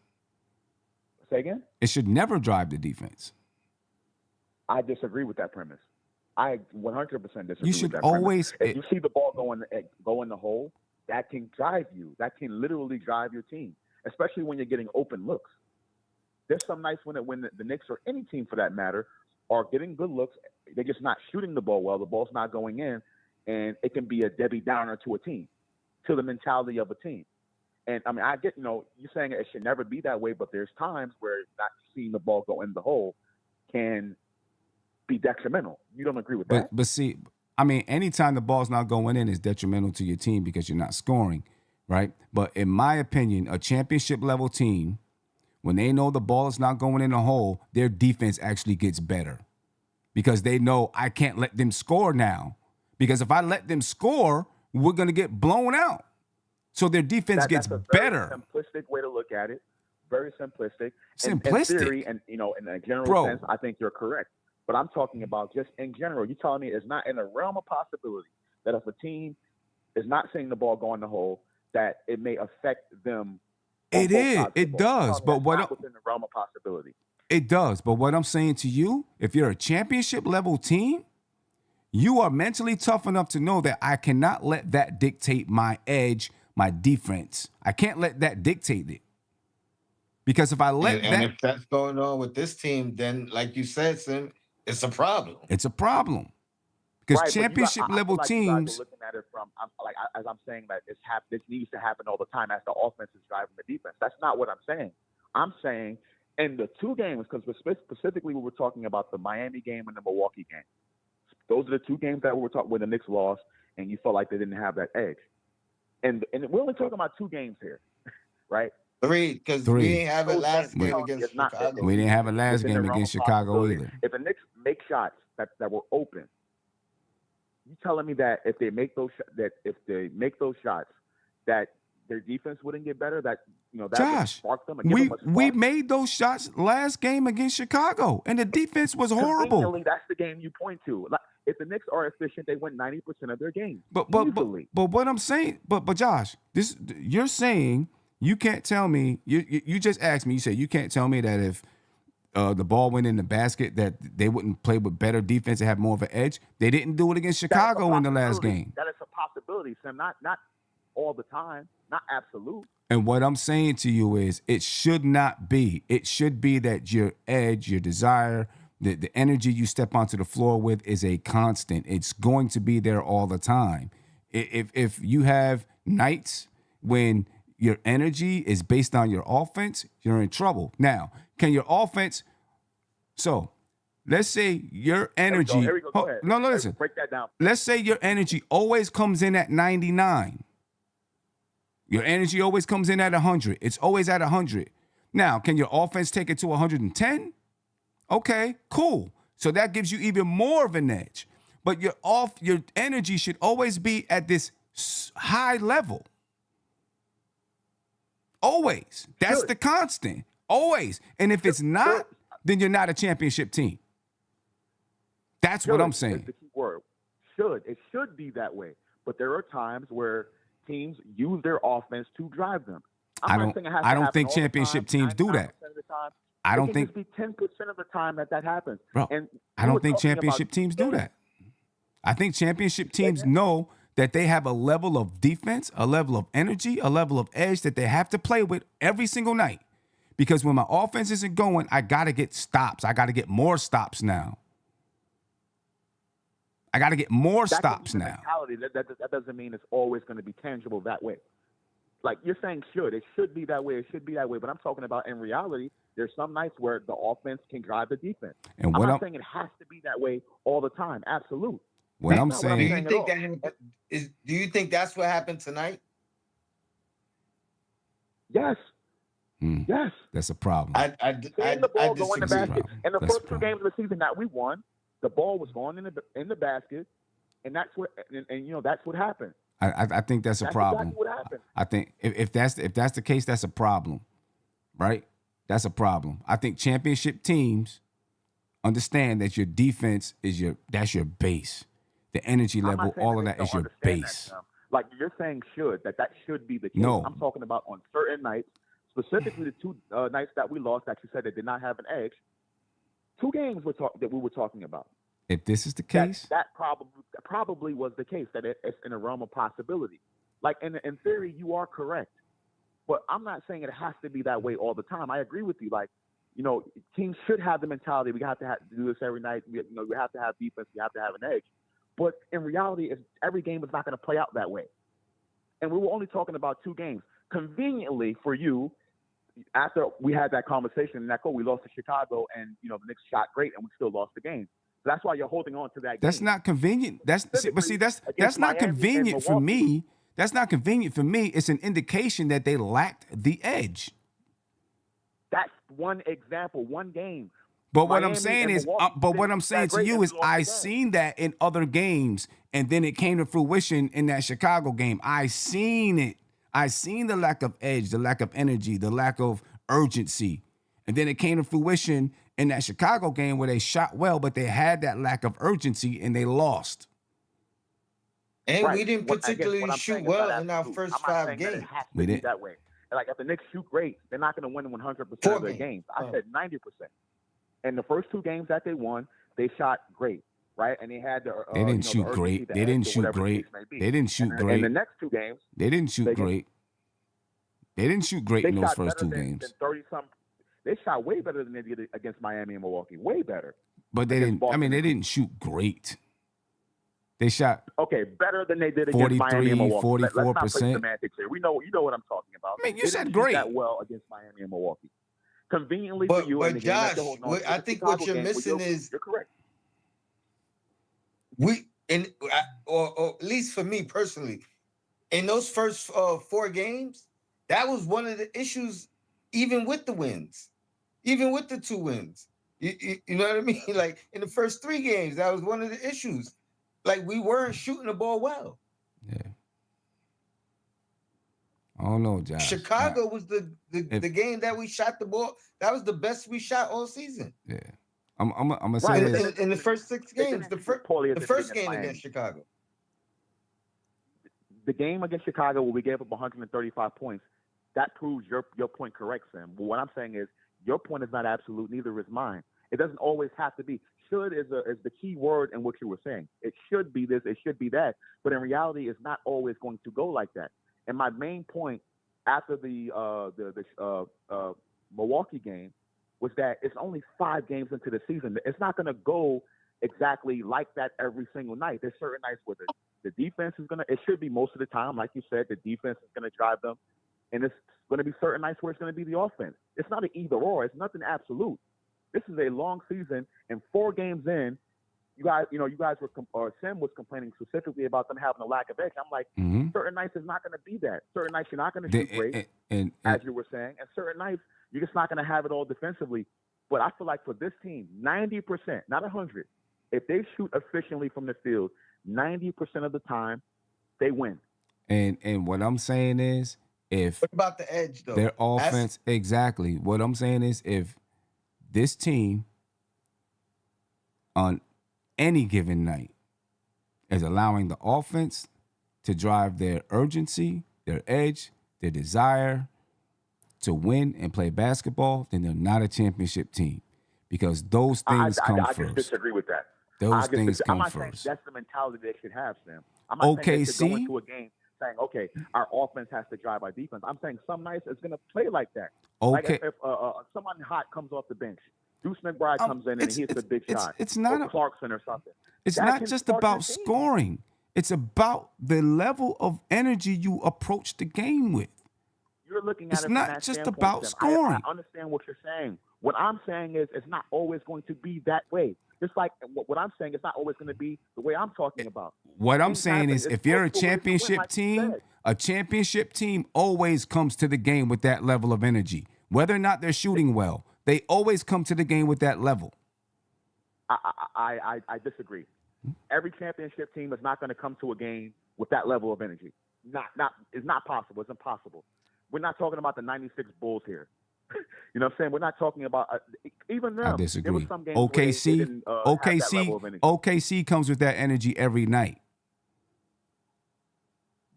Say again? It should never drive the defense. I disagree with that premise. I 100% disagree You should with that premise. always. If you see the ball go in the hole, that can drive you. That can literally drive your team, especially when you're getting open looks. There's some nights when the Knicks or any team for that matter are getting good looks. They're just not shooting the ball well. The ball's not going in, and it can be a Debbie Downer to a team, to the mentality of a team. And I mean, I get, you're saying it should never be that way, but there's times where not seeing the ball go in the hole can be detrimental. You don't agree with that? But see, I mean, anytime the ball's not going in is detrimental to your team because you're not scoring, right? But in my opinion, a championship level team, when they know the ball is not going in the hole, their defense actually gets better because they know I can't let them score now. Because if I let them score, we're going to get blown out. So their defense gets that's a better. very simplistic way to look at it. Very simplistic. Simplistic. In theory, and in a general Bro. sense, I think you're correct. But I'm talking about just in general. You're telling me it's not in the realm of possibility that if a team is not seeing the ball go in the hole, that it may affect them. It is. It does. But what not within the realm of possibility. It does. But what I'm saying to you, if you're a championship level team, you are mentally tough enough to know that I cannot let that dictate my edge, my defense. I can't let that dictate it. Because if I let and if that's going on with this team, then like you said, Sim, it's a problem. It's a problem. Because Right, championship but level I feel like teams. you guys are looking at it from, as I'm saying that this needs to happen all the time as the offense is driving the defense. That's not what I'm saying. I'm saying in the two games, because specifically we were talking about the Miami game and the Milwaukee game. Those are the two games that we were talking where the Knicks lost, and you felt like they didn't have that edge. And we're only talking about two games here, right? Three, because we didn't have it last game against Chicago. We didn't have it last game against Chicago either. If the Knicks make shots that were open, you telling me that if they make those shots, that their defense wouldn't get better? That that would spark them. And give them a spark? We made those shots last game against Chicago, and the defense was horrible. That's the game you point to. Like, if the Knicks are efficient, they win 90% of their games. But what I'm saying, but Josh, you're saying you can't tell me. You just asked me. You said you can't tell me that if the ball went in the basket that they wouldn't play with better defense and have more of an edge. They didn't do it against Chicago in the last game. That is a possibility, Sam. Not all the time. Not absolute. And what I'm saying to you is it should not be. It should be that your edge, your desire, the energy you step onto the floor with is a constant. It's going to be there all the time. If you have nights when your energy is based on your offense, you're in trouble. Now, can your offense – so let's say your energy – Here we go. Go ahead. No, listen. Break that down. Let's say your energy always comes in at 99. Your energy always comes in at 100. It's always at 100. Now, can your offense take it to 110? Okay, cool. So that gives you even more of an edge. But your energy should always be at this high level. Always. That's the constant. Always. And if it's not, then you're not a championship team. That's what I'm saying. The key word. Should. It should be that way. But there are times where teams use their offense to drive them. I don't think championship teams do that. I don't think. It can just be 10% of the time that happens. Bro, and I don't think championship teams do that. I think championship teams know that they have a level of defense, a level of energy, a level of edge that they have to play with every single night. Because when my offense isn't going, I got to get stops. I got to get more stops now. I got to get more stops now. That doesn't mean it's always going to be tangible that way. Like you're saying it should be that way. It should be that way. But I'm talking about in reality, there's some nights where the offense can drive the defense. And I'm not saying it has to be that way all the time. Absolute. What I'm saying, do you think that's what happened tonight? Yes. Yes. That's a problem. Seeing the ball go in the basket. And the That's first two games of the season that we won, the ball was going in the basket, and that's what that's what happened. I think that's a problem. Exactly what happened. I think if that's the case, that's a problem, right? That's a problem. I think championship teams understand that your defense is that's your base. The energy level, all of that is your base. Like you're saying, that should be the case. No. I'm talking about on certain nights, specifically the two nights that we lost that you said they did not have an edge. Two games that we were talking about. If this is the case, that probably was the case. That it's in a realm of possibility. Like in theory, you are correct, but I'm not saying it has to be that way all the time. I agree with you. Like, teams should have the mentality. We have to do this every night. We have to have defense. We have to have an edge. But in reality, every game is not going to play out that way. And we were only talking about two games. Conveniently for you, after we had that conversation, we lost to Chicago, and the Knicks shot great, and we still lost the game. So that's why you're holding on to that. That's game. Not convenient. That's not convenient for me. That's not convenient for me. It's an indication that they lacked the edge. That's one example, one game. But what I'm saying is, I seen that in other games, and then it came to fruition in that Chicago game. I seen it. I seen the lack of edge, the lack of energy, the lack of urgency. And then it came to fruition in that Chicago game where they shot well, but they had that lack of urgency and they lost. And we didn't particularly shoot well in our first 5 games. We didn't that way. Like if the Knicks shoot great, they're not going to win 100% of their games. I said 90%. And the first 2 games that they won, they shot great, right? And they had the They didn't shoot great. They didn't shoot great. They didn't shoot great. In the next 2 games, they didn't shoot great. They didn't shoot great in those first 2 games. Than 30-some. They shot way better than they did against Miami and Milwaukee. Way better. But they didn't. I mean, they dan shoot great. They shot better than they did against Miami and Milwaukee. 44%. Let's not play semantics here. You know what I'm talking about. I mean, you said didn't great. Shoot that well against Miami and Milwaukee. Conveniently but, for you. But Josh, I think what you're missing is you're correct. Or at least for me personally, in those first 4 games, that was one of the issues, even with the wins, even with the 2 wins. You know what I mean? Like in the first 3 games, that was one of the issues. Like we weren't shooting the ball well. Yeah. I don't know, Josh. Chicago was the game that we shot the ball. That was the best we shot all season. Yeah. I'm gonna say this. In the first 6 games, the first game against Chicago. The game against Chicago where we gave up 135 points, that proves your point correct, Sam. But what I'm saying is your point is not absolute, neither is mine. It doesn't always have to be. Should is the key word in what you were saying. It should be this, it should be that. But in reality, it's not always going to go like that. And my main point after the Milwaukee game was that it's only 5 games into the season. It's not going to go exactly like that every single night. There's certain nights where the defense is it should be most of the time, like you said, the defense is going to drive them. And it's going to be certain nights where it's going to be the offense. It's not an either or. It's nothing absolute. This is a long season, and 4 games in, you guys were Sam was complaining specifically about them having a lack of edge. I'm like, certain nights is not going to be that. Certain nights you're not going to shoot great, as you were saying, and certain nights you're just not going to have it all defensively. But I feel like for this team, 90%, not 100, if they shoot efficiently from the field, 90% of the time, they win. And what I'm saying is, if what about the edge though? Their offense, exactly. What I'm saying is, if this team on any given night is allowing the offense to drive their urgency, their edge, their desire to win and play basketball, then they're not a championship team, because those things come first. I disagree with that. Those things come I'm not first. saying that's the mentality they should have, Sam. I'm not saying they should go into a game saying, okay, our offense has to drive our defense. I'm saying some nights it's going to play like that. Okay. Like if someone hot comes off the bench, Deuce McBride comes in and he hits a big shot. It's not or Clarkson or something. It's not just about scoring. It's about the level of energy you approach the game with. You're looking at it's not just about scoring. I understand what you're saying. What I'm saying is it's not always going to be that way. Just like what I'm saying, it's not always going to be the way I'm talking about. What I'm saying is, if you're a championship team, a championship team always comes to the game with that level of energy. Whether or not they're shooting well, they always come to the game with that level. I disagree. Every championship team is not going to come to a game with that level of energy. It's not possible. It's impossible. We're not talking about the 96 Bulls here. You know what I'm saying? We're not talking about even them. I disagree. There was some games OKC comes with that energy every night.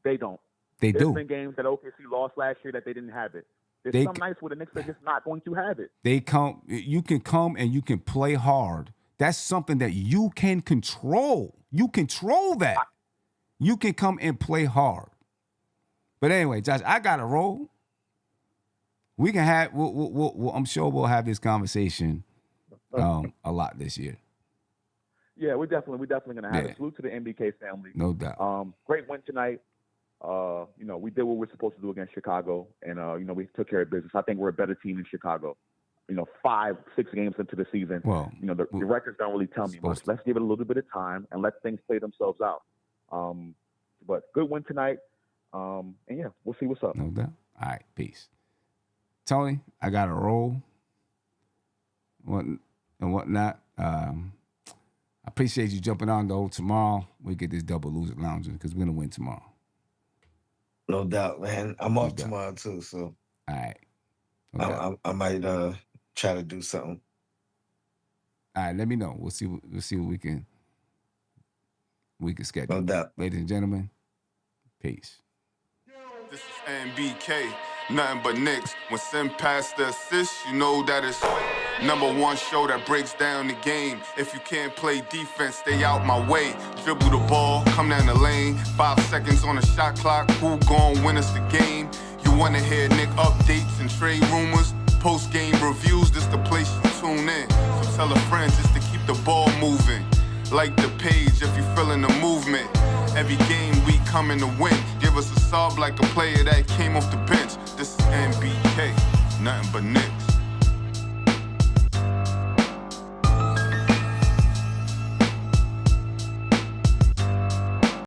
They don't. There's do. There's been games that OKC lost last year that they didn't have it. There's some nights where the Knicks are just not going to have it. You can come and you can play hard. That's something that you can control. You control that. You can come and play hard. But anyway, Josh, I got to roll. We can have. I'm sure we'll have this conversation a lot this year. Yeah, we're definitely gonna have it. Salute to the MBK family. No doubt. Great win tonight. We did what we're supposed to do against Chicago, and we took care of business. I think we're a better team in Chicago. 5-6 games into the season. Well, the records don't really tell me much. Let's give it a little bit of time and let things play themselves out. But good win tonight. And yeah, we'll see what's up. No doubt. All right, peace. Tony, I got to roll. Whatnot. I appreciate you jumping on, though. Tomorrow, we get this double loser lounging because we're going to win tomorrow. No doubt, man. I'm off tomorrow, too, so. All right. I might try to do something. All right, let me know. We'll see what we can schedule. No doubt. Ladies and gentlemen, peace. This is NBK, nothing but Knicks. When Sim passed the assist, you know that it's Number one show that breaks down the game. If you can't play defense, stay out my way. Dribble the ball, come down the lane. 5 seconds on the shot clock. Who gon' win us the game? You wanna hear Nick updates and trade rumors? Post-game reviews, this the place you tune in. So tell a friend just to keep the ball moving. Like the page if you feeling the movement. Every game we coming to win. Give us a sub like a player that came off the bench. This is NBK, nothing but Knicks.